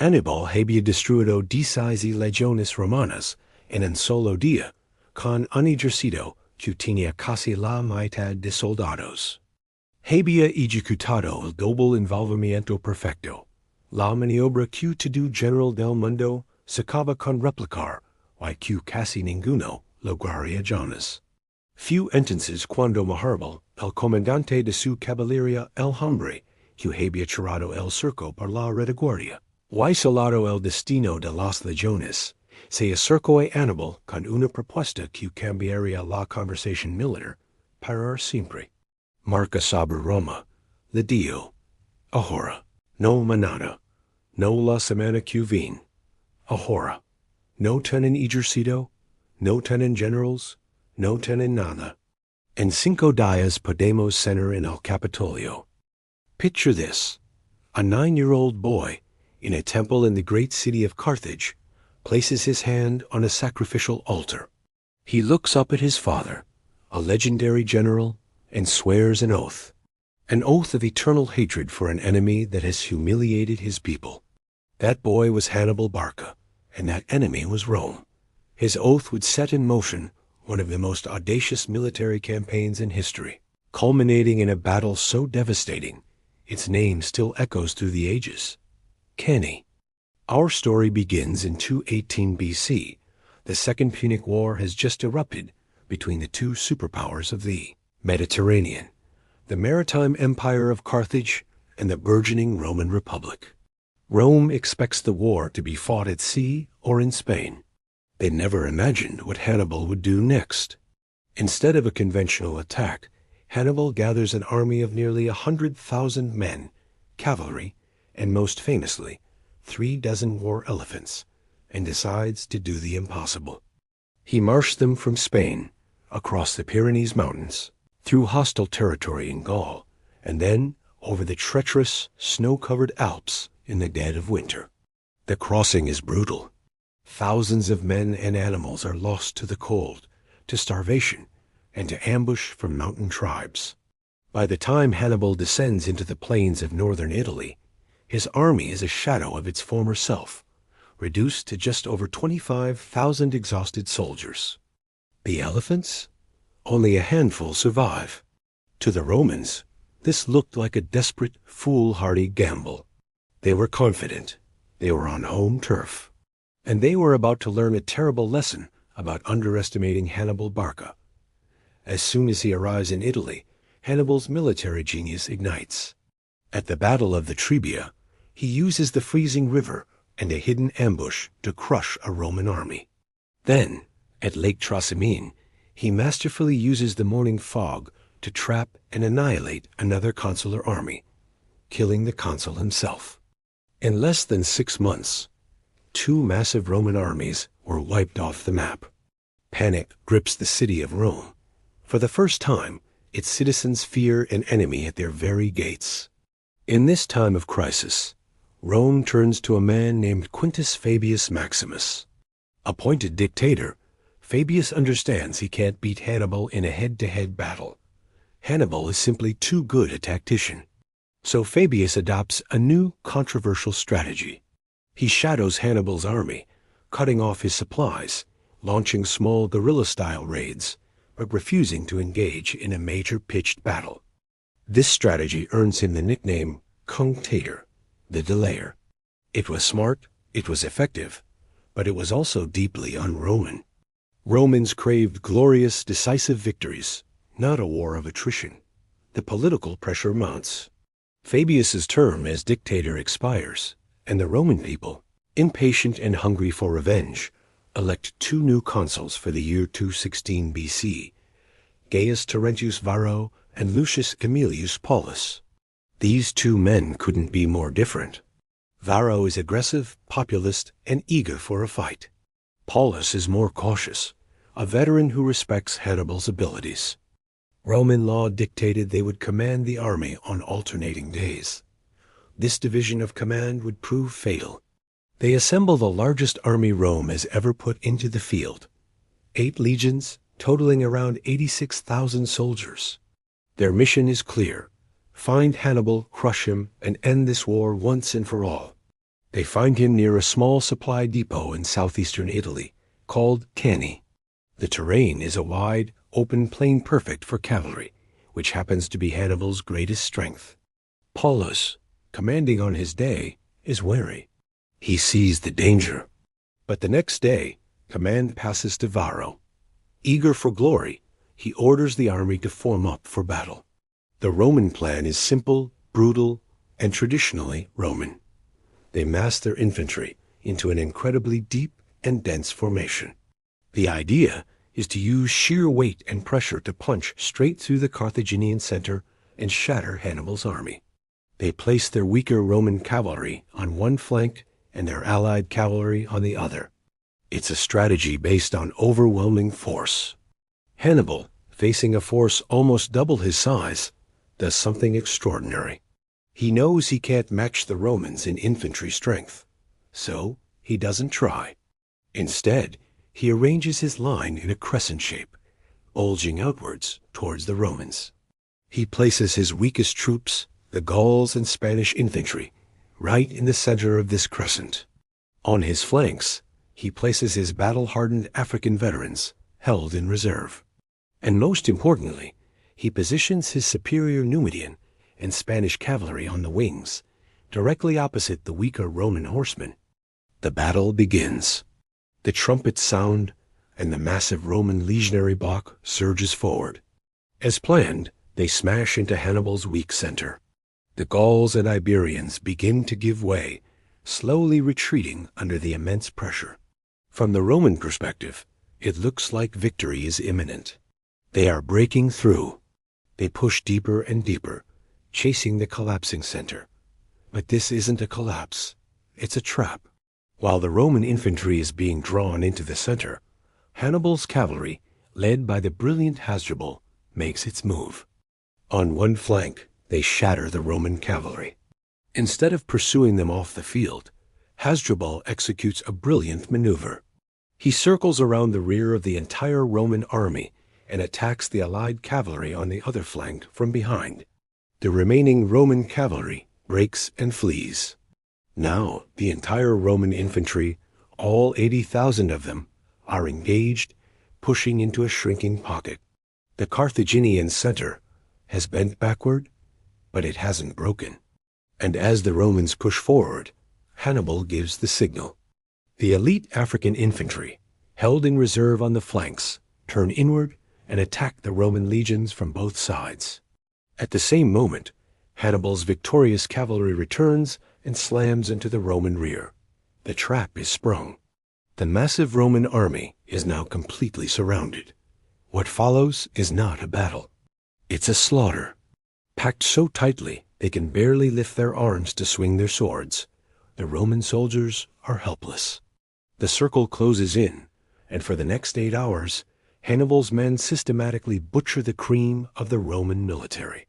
Hannibal había destruido decisi legiones romanas en un solo día, con un ejército que tenía casi la mitad de soldados. Había ejecutado el doble envolvimiento perfecto. La maniobra que todo general del mundo sacaba con replicar, y que casi ninguno lograría jamás. Few entonces cuando Hannibal, el comandante de su caballería el hombre, que había cerrado el cerco por la retaguardia, y solado el destino de las legiones, se acercó a Hannibal con una propuesta que cambiaría la conversación militar para siempre. Marca sobre Roma, le dio, ahora, no mañana, no la semana que viene, ahora, no tienen ejército, no tienen generals, no tienen nada. En 5 días podemos cenar en el Capitolio. Picture this. A 9-year-old boy in a temple in the great city of Carthage places his hand on a sacrificial altar. He looks up at his father, a legendary general, and swears an oath of eternal hatred for an enemy that has humiliated his people. That boy was Hannibal Barca, and that enemy was Rome. His oath would set in motion one of the most audacious military campaigns in history, culminating in a battle so devastating its name still echoes through the ages. Canny. Our story begins in 218 BC. The Second Punic War has just erupted between the two superpowers of the Mediterranean, the maritime empire of Carthage and the burgeoning Roman Republic. Rome expects the war to be fought at sea or in Spain. They never imagined what Hannibal would do next. Instead of a conventional attack, Hannibal gathers an army of nearly 100,000 men, cavalry, and most famously, 36 war elephants, and decides to do the impossible. He marched them from Spain, across the Pyrenees Mountains, through hostile territory in Gaul, and then over the treacherous, snow-covered Alps in the dead of winter. The crossing is brutal. Thousands of men and animals are lost to the cold, to starvation, and to ambush from mountain tribes. By the time Hannibal descends into the plains of northern Italy, his army is a shadow of its former self, reduced to just over 25,000 exhausted soldiers. The elephants? Only a handful survive. To the Romans, this looked like a desperate, foolhardy gamble. They were confident. They were on home turf. And they were about to learn a terrible lesson about underestimating Hannibal Barca. As soon as he arrives in Italy, Hannibal's military genius ignites. At the Battle of the Trebia, he uses the freezing river and a hidden ambush to crush a Roman army. Then, at Lake Trasimene, he masterfully uses the morning fog to trap and annihilate another consular army, killing the consul himself. In less than 6 months, 2 massive Roman armies were wiped off the map. Panic grips the city of Rome. For the first time, its citizens fear an enemy at their very gates. In this time of crisis, Rome turns to a man named Quintus Fabius Maximus. Appointed dictator, Fabius understands he can't beat Hannibal in a head-to-head battle. Hannibal is simply too good a tactician. So Fabius adopts a new controversial strategy. He shadows Hannibal's army, cutting off his supplies, launching small guerrilla-style raids, but refusing to engage in a major pitched battle. This strategy earns him the nickname Cunctator, the delayer. It was smart, it was effective, but it was also deeply un-Roman. Romans craved glorious, decisive victories, not a war of attrition. The political pressure mounts. Fabius's term as dictator expires, and the Roman people, impatient and hungry for revenge, elect 2 new consuls for the year 216 BC, Gaius Terentius Varro and Lucius Camillus Paulus. These 2 men couldn't be more different. Varro is aggressive, populist, and eager for a fight. Paulus is more cautious, a veteran who respects Hannibal's abilities. Roman law dictated they would command the army on alternating days. This division of command would prove fatal. They assemble the largest army Rome has ever put into the field. 8 legions, totaling around 86,000 soldiers. Their mission is clear: find Hannibal, crush him, and end this war once and for all. They find him near a small supply depot in southeastern Italy called Cani. The terrain is a wide, open plain perfect for cavalry, which happens to be Hannibal's greatest strength. Paulus, commanding on his day, is wary. He sees the danger. But the next day, command passes to Varro. Eager for glory, he orders the army to form up for battle. The Roman plan is simple, brutal, and traditionally Roman. They mass their infantry into an incredibly deep and dense formation. The idea is to use sheer weight and pressure to punch straight through the Carthaginian center and shatter Hannibal's army. They place their weaker Roman cavalry on one flank and their allied cavalry on the other. It's a strategy based on overwhelming force. Hannibal, facing a force almost double his size, does something extraordinary. He knows he can't match the Romans in infantry strength, so he doesn't try. Instead, he arranges his line in a crescent shape, bulging outwards towards the Romans. He places his weakest troops, the Gauls and Spanish infantry, right in the center of this crescent. On his flanks, he places his battle-hardened African veterans, held in reserve. And most importantly, he positions his superior Numidian and Spanish cavalry on the wings, directly opposite the weaker Roman horsemen. The battle begins. The trumpets sound, and the massive Roman legionary block surges forward. As planned, they smash into Hannibal's weak center. The Gauls and Iberians begin to give way, slowly retreating under the immense pressure. From the Roman perspective, it looks like victory is imminent. They are breaking through. They push deeper and deeper, chasing the collapsing center. But this isn't a collapse. It's a trap. While the Roman infantry is being drawn into the center, Hannibal's cavalry, led by the brilliant Hasdrubal, makes its move. On one flank, they shatter the Roman cavalry. Instead of pursuing them off the field, Hasdrubal executes a brilliant maneuver. He circles around the rear of the entire Roman army and attacks the allied cavalry on the other flank from behind. The remaining Roman cavalry breaks and flees. Now the entire Roman infantry, all 80,000 of them, are engaged, pushing into a shrinking pocket. The Carthaginian center has bent backward, but it hasn't broken. And as the Romans push forward, Hannibal gives the signal. The elite African infantry, held in reserve on the flanks, turn inward and attack the Roman legions from both sides. At the same moment, Hannibal's victorious cavalry returns and slams into the Roman rear. The trap is sprung. The massive Roman army is now completely surrounded. What follows is not a battle. It's a slaughter. Packed so tightly they can barely lift their arms to swing their swords, the Roman soldiers are helpless. The circle closes in, and for the next 8 hours, Hannibal's men systematically butcher the cream of the Roman military.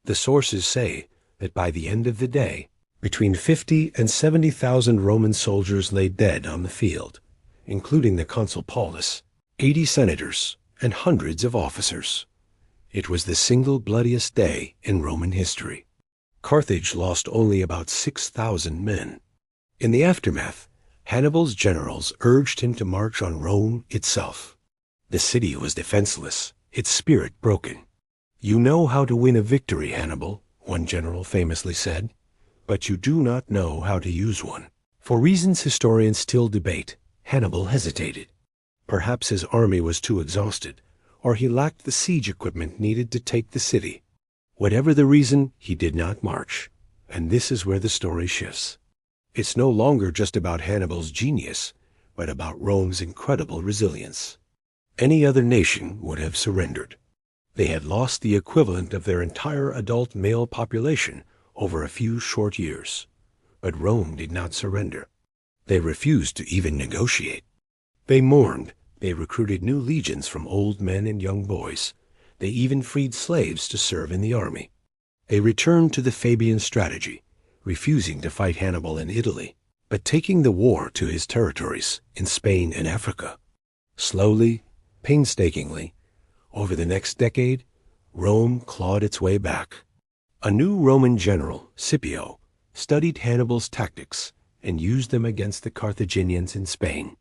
The sources say that by the end of the day, between 50 and 70,000 Roman soldiers lay dead on the field, including the consul Paulus, 80 senators, and hundreds of officers. It was the single bloodiest day in Roman history. Carthage lost only about 6,000 men. In the aftermath, Hannibal's generals urged him to march on Rome itself. The city was defenseless, its spirit broken. "You know how to win a victory, Hannibal," one general famously said, "but you do not know how to use one." For reasons historians still debate, Hannibal hesitated. Perhaps his army was too exhausted, or he lacked the siege equipment needed to take the city. Whatever the reason, he did not march, and this is where the story shifts. It's no longer just about Hannibal's genius, but about Rome's incredible resilience. Any other nation would have surrendered. They had lost the equivalent of their entire adult male population over a few short years. But Rome did not surrender. They refused to even negotiate. They mourned. They recruited new legions from old men and young boys. They even freed slaves to serve in the army. They returned to the Fabian strategy, refusing to fight Hannibal in Italy, but taking the war to his territories in Spain and Africa. Slowly, painstakingly, over the next decade, Rome clawed its way back. A new Roman general, Scipio, studied Hannibal's tactics and used them against the Carthaginians in Spain.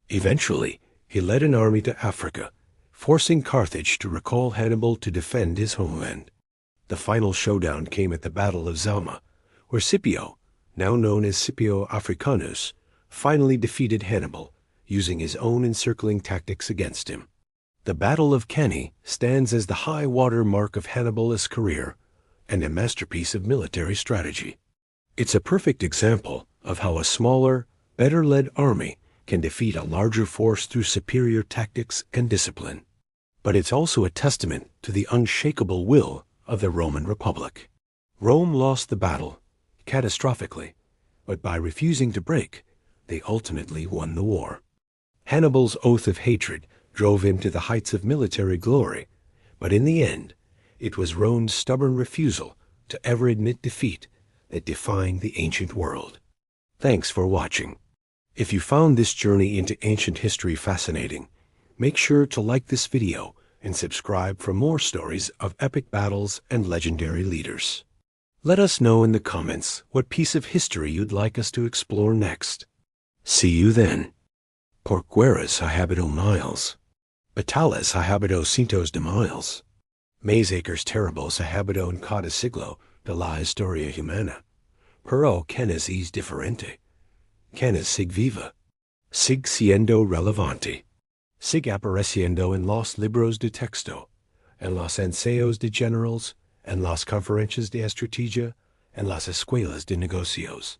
Eventually, he led an army to Africa, forcing Carthage to recall Hannibal to defend his homeland. The final showdown came at the Battle of Zama, where Scipio, now known as Scipio Africanus, finally defeated Hannibal, using his own encircling tactics against him. The Battle of Cannae stands as the high-water mark of Hannibal's career and a masterpiece of military strategy. It's a perfect example of how a smaller, better-led army can defeat a larger force through superior tactics and discipline. But it's also a testament to the unshakable will of the Roman Republic. Rome lost the battle, catastrophically, but by refusing to break, they ultimately won the war. Hannibal's oath of hatred drove him to the heights of military glory, but in the end, it was Rome's stubborn refusal to ever admit defeat that defined the ancient world. Thanks for watching. If you found this journey into ancient history fascinating, make sure to like this video and subscribe for more stories of epic battles and legendary leaders. Let us know in the comments what piece of history you'd like us to explore next. See you then. Porqueras habito miles. Batallas habito cientos de miles. Masacres terribles habito en cada siglo de la historia humana. Pero canis es diferente. Canis sig viva. Sig siendo relevante. Sig apareciendo en los libros de texto, en los ensayos de generals, en las conferencias de estrategia, en las escuelas de negocios.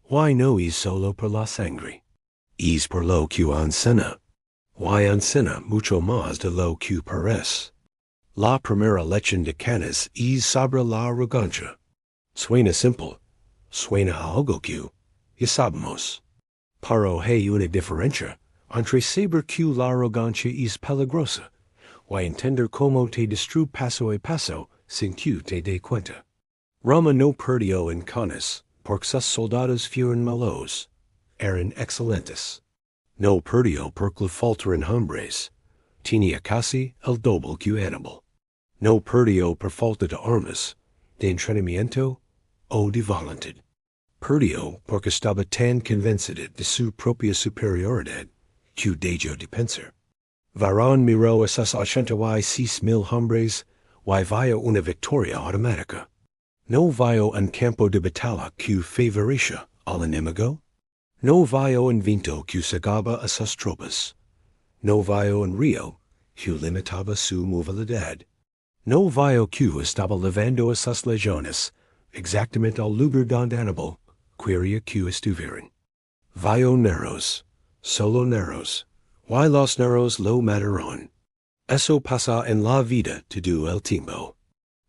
Why no es solo por la sangre? Es por lo que enseña. Why enseña mucho más de lo que parece. La primera lección de canis es sobre la arrogancia. Suena simple. Suena a algo que ya sabemos. Pero hay una diferencia entre saber que la arrogancia es peligrosa y entender cómo te destruye paso a paso sin que te dé cuenta. Roma no perdió en canis porque sus soldados fueron malos, eran excelentes. No perdió porque le faltaron hombres, tenía casi el doble que Hannibal. No perdió por falta de armas, de entrenamiento o de voluntad. Perdió porque estaba tan convencido de su propia superioridad que dejó de pensar. Varón miró a sus 86,000 hombres y vio una victoria automática. No vio un campo de batalla que favorecía al enemigo. No vio un viento que cegaba a sus tropas. No vio un río que limitaba su movilidad. No vio que estaba levando a sus legiones exactamente al lugar donde Hannibal quería que estuvieran. Vio narrows, solo narrows, y los narrows lo mataron. Eso pasa en la vida todo el tiempo.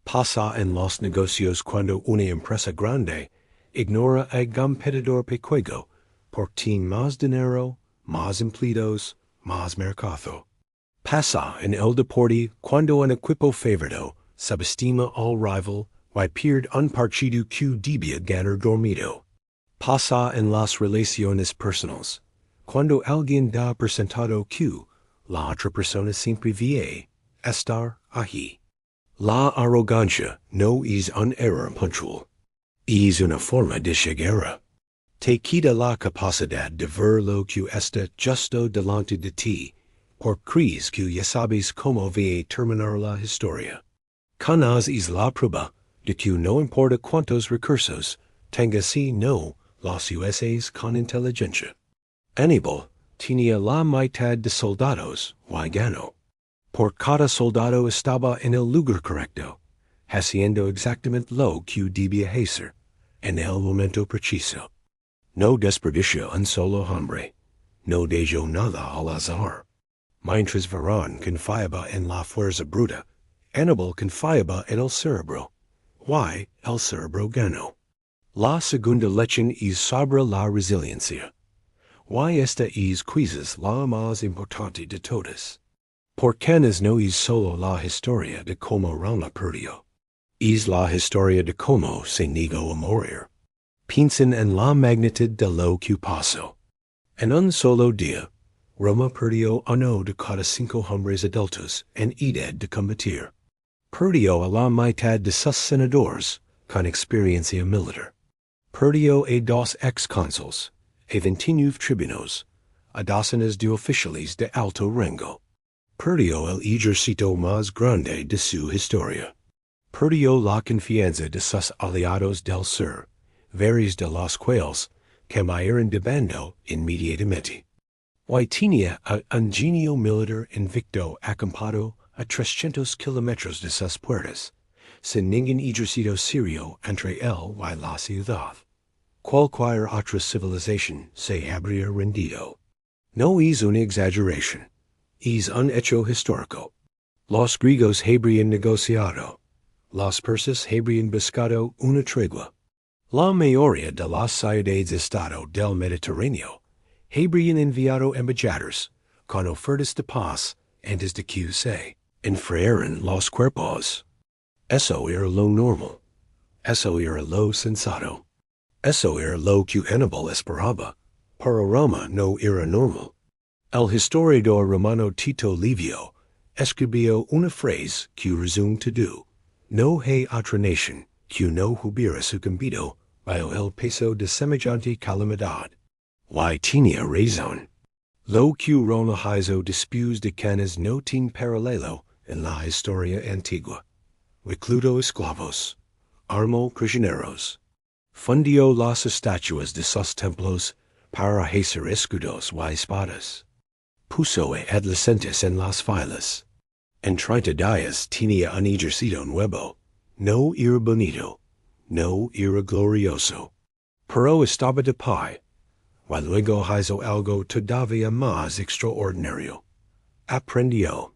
Pasa en los negocios cuando una empresa grande ignora a competidor pequeño por tener más dinero, más empleados, más mercado. Pasa en el deporte cuando un equipo favorito subestima al rival y pierde un partido que debía ganar dormido. Pasa en las relaciones personales cuando alguien da por sentado que la otra persona siempre va a estar ahí. La arrogancia no es un error puntual, es una forma de ceguera. Te quita la capacidad de ver lo que está justo delante de ti, por crees que ya sabes cómo va a terminar la historia. Canas es la prueba de que no importa cuántos recursos tenga si no los usas con inteligencia. Hannibal tenía la mitad de soldados y ganó. Por cada soldado estaba en el lugar correcto, haciendo exactamente lo que debía hacer, en el momento preciso. No desperdició un solo hombre, no dejó nada al azar. Mientras Varón confiaba en la fuerza bruta, Hannibal confiaba en el cerebro. Y el cerebro ganó. La segunda lección es sobre la resiliencia. Y esta es quizás la más importante de todas. Por canis no es solo la historia de cómo Roma perdió. Es la historia de cómo se negó a morir. Piensen en la magnitud de lo que pasó. En un solo día, Roma perdió 1 de cada 5 hombres adultos en edad de combatir. Perdió a la mitad de sus senadores con experiencia militar. Perdió a 2 ex-cónsules e 29 tribunos, a docenas de oficiales de alto rango. Perdió el ejército más grande de su historia. Perdió la confianza de sus aliados del sur, varios de los cuales cambiaron de bando inmediatamente. Y tenía un genio militar invicto acampado a 300 kilómetros de sus puertas, sin ningún ejército sirio entre él y la ciudad. Cualquier otra civilización se habría rendido. No es una exageración, es un hecho histórico. Los griegos habrían negociado, los persas habrían buscado una tregua. La mayoría de las ciudades-estado del Mediterráneo habrían enviado embajadas con ofertas de paz antes de que se enfriaran los cuerpos. Eso era lo normal. Eso era lo sensato. Eso era lo que Hannibal esperaba. Para Roma no era normal. El historiador romano Tito Livio escribió una frase que resume todo. No hay otra nación que no hubiera sucumbido bajo el peso de semejante calamidad. Y tenía razón. Lo que Roma hizo después de canas no tiene paralelo en la historia antigua. Reclutó esclavos, armó prisioneros, fundió las estatuas de sus templos para hacer escudos y espadas. Puso a adolescentes en las filas. En 30 días tenía un ejército nuevo. No era bonito, no era glorioso, pero estaba de pie. Y luego hizo algo todavía más extraordinario. Aprendió.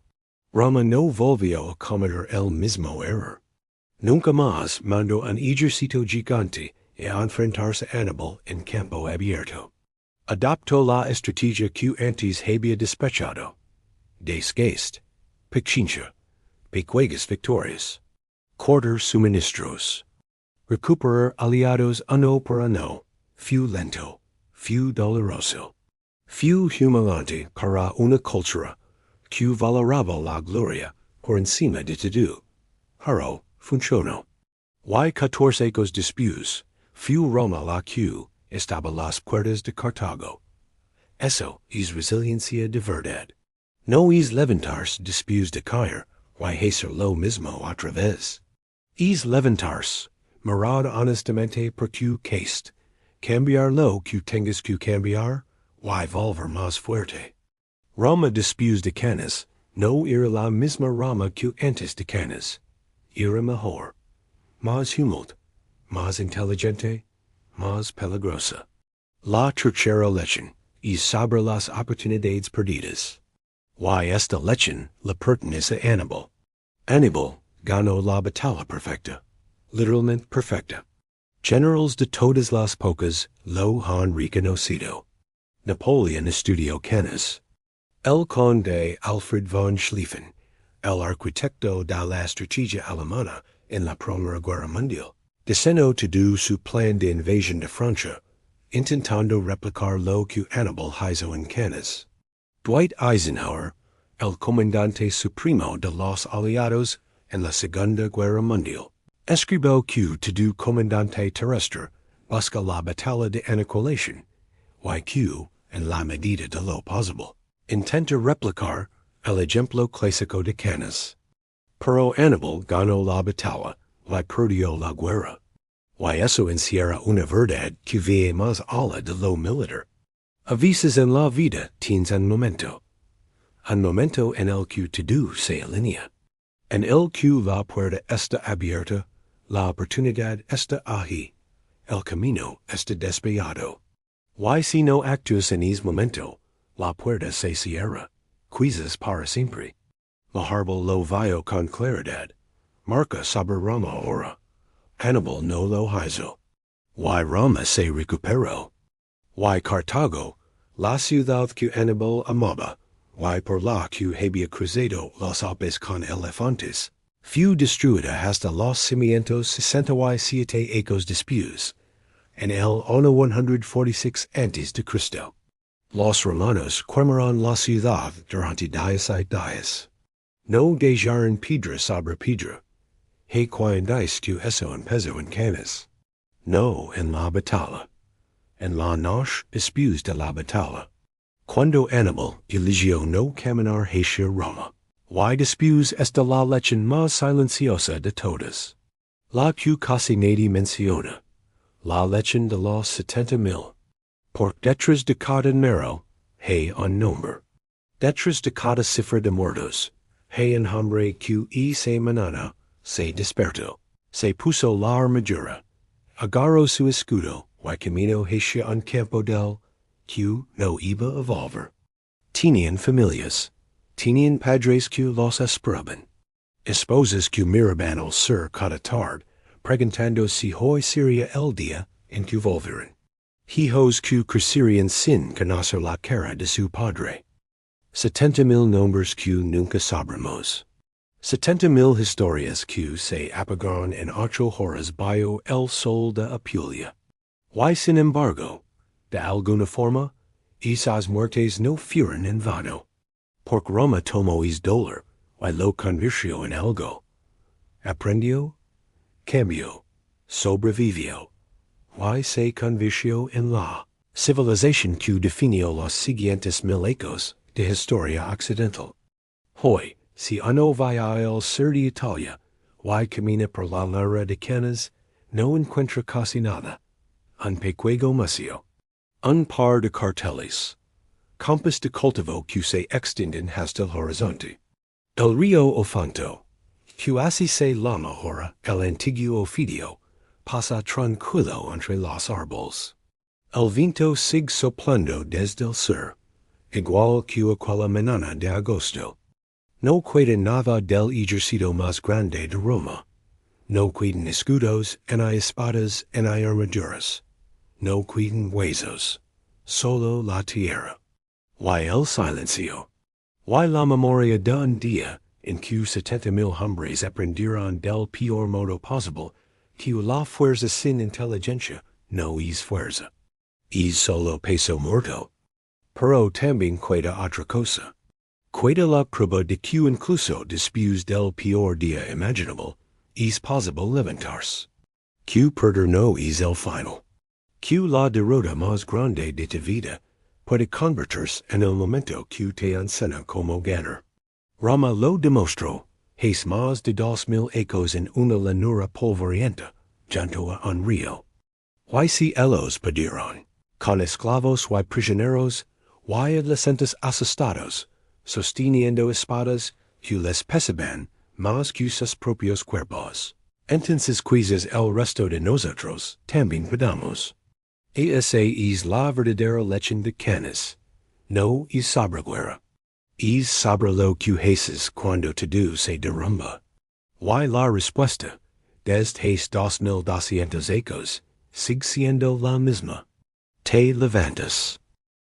Roma no volvió a cometer el mismo error. Nunca más mandó un ejército gigante a enfrentarse a Hannibal en campo abierto. Adoptó la estrategia que antes había despechado. Desgaste, paciencia, pequeñas victorias, cortar suministros, recuperar aliados uno por uno, fue lento, fue doloroso, fue humillante para una cultura que valoraba la gloria por encima de todo. Pero funcionó. Y 14 años después, fue Roma la que estaba a las puertas de Cartago. Eso es resiliencia de verdad. No es levantarse después de caer y hacer lo mismo otra vez. Es levantarse, mirar honestamente por tu caíste, cambiar lo que tengas que cambiar y volver más fuerte. Roma después de canas no era la misma Roma que antes de canas. Era mejor, más humilde, más inteligente, más peligrosa. La tercera lección es sobre las oportunidades perdidas. Y esta lección le pertenece a Hannibal. Hannibal ganó la batalla perfecta, literalmente perfecta. Generals de todas las épocas lo han reconocido. Napoleón estudió canas. El conde Alfred von Schlieffen, el arquitecto de la estrategia alemana en la Primera Guerra Mundial, diseñó todo su plan de invasión de Francia, intentando replicar lo que Hannibal hizo en canas. Dwight Eisenhower, el comandante supremo de los aliados en la Segunda Guerra Mundial, escribió que todo comandante terrestre busca la batalla de aniquilación, y que, en la medida de lo posible, intenta replicar el ejemplo clásico de canas. Pero Hannibal ganó la batalla y perdió la guerra. Y eso encierra una verdad que va más allá de lo militar. A veces en la vida tienes un momento en el que todo se alinea, en el que la puerta está abierta, la oportunidad está ahí, el camino está despejado. Y si no actúas en ese momento, la puerta se cierra, quizás para siempre. La árbol lo vio con claridad, marca sobre Roma ahora. Hannibal no lo hizo. Y Roma se recuperó. Y Cartago, la ciudad que Hannibal amaba, y por la que había cruzado los Alpes con elefantes, fue destruida hasta los cimientos 67 años después, en el año 146 a.C. Los romanos quemaron la ciudad durante 17 días. No dejaron piedra sobre piedra. Hay 40 que eso empezó en canas. No en la batalla. en la noche después de la batalla. Cuando animal eligió no caminar hacia Roma. Y después esta la lechen más silenciosa de todas. La que casi nadie menciona. La lechen de los 70,000. Por detrás de cada número, hay un nombre. Detrás de cada cifra de muertos, hay un hombre que esa mañana se despertó, se puso la armadura, agarró su escudo, y camino hacia un campo del que no iba a volver. Tenían familias, tenían padres que los esperaban, esposas que miraban al sur cada tarde, preguntando si hoy sería el día en que volverían. Hijos que crecerían sin conocer la cara de su padre. 70,000 nombres que nunca sabremos. 70,000 historias que se apagaron en 8 horas bajo el sol de Apulia. Y sin embargo, de alguna forma, esas muertes no fueron en vano. Porque Roma tomó es dolor, y lo convirtió en algo. Aprendió, cambió, sobrevivió. Y se convirtió en la civilización que definió los siguientes 1000 ecos de historia occidental. Hoy, si uno va al sur de Italia, y camina por la lara de Canas, no encuentra casi nada. Un pequeño museo. Un par de carteles. Campos de cultivo que se extienden hasta el horizonte. El río Ofanto, que así se llama ahora el antiguo Ofidio, pasa tranquilo entre los árboles. El viento sigue soplando desde el sur, igual que aquella mañana de agosto. No queda nada del ejército más grande de Roma. No quedan escudos, ni espadas, ni armaduras. No quedan huesos. Solo la tierra. Y el silencio. Y la memoria de un día en que 70,000 hombres aprendieron del peor modo posible que la fuerza sin inteligencia no es fuerza. Es solo peso muerto. Pero también queda otra cosa. Queda la prueba de que incluso después del peor día imaginable, es posible levantarse. Que perder no es el final. Que la derrota más grande de tu vida puede convertirse en el momento que te enseña cómo ganar. Roma lo demostró. Es más de 2,000 ecos en una llanura polvorienta, junto a un río. Y si ellos pudieron, con esclavos y prisioneros, y adolescentes asustados, sosteniendo espadas que les pesaban más que sus propios cuerpos, entonces quizás el resto de nosotros también podamos. Esa es la verdadera lechen de Canas. No es sobre guerra. Es sobre lo que haces cuando todo se derrumba. Y la respuesta, desde 2,200 ecos, sigue siendo la misma. Te levantas.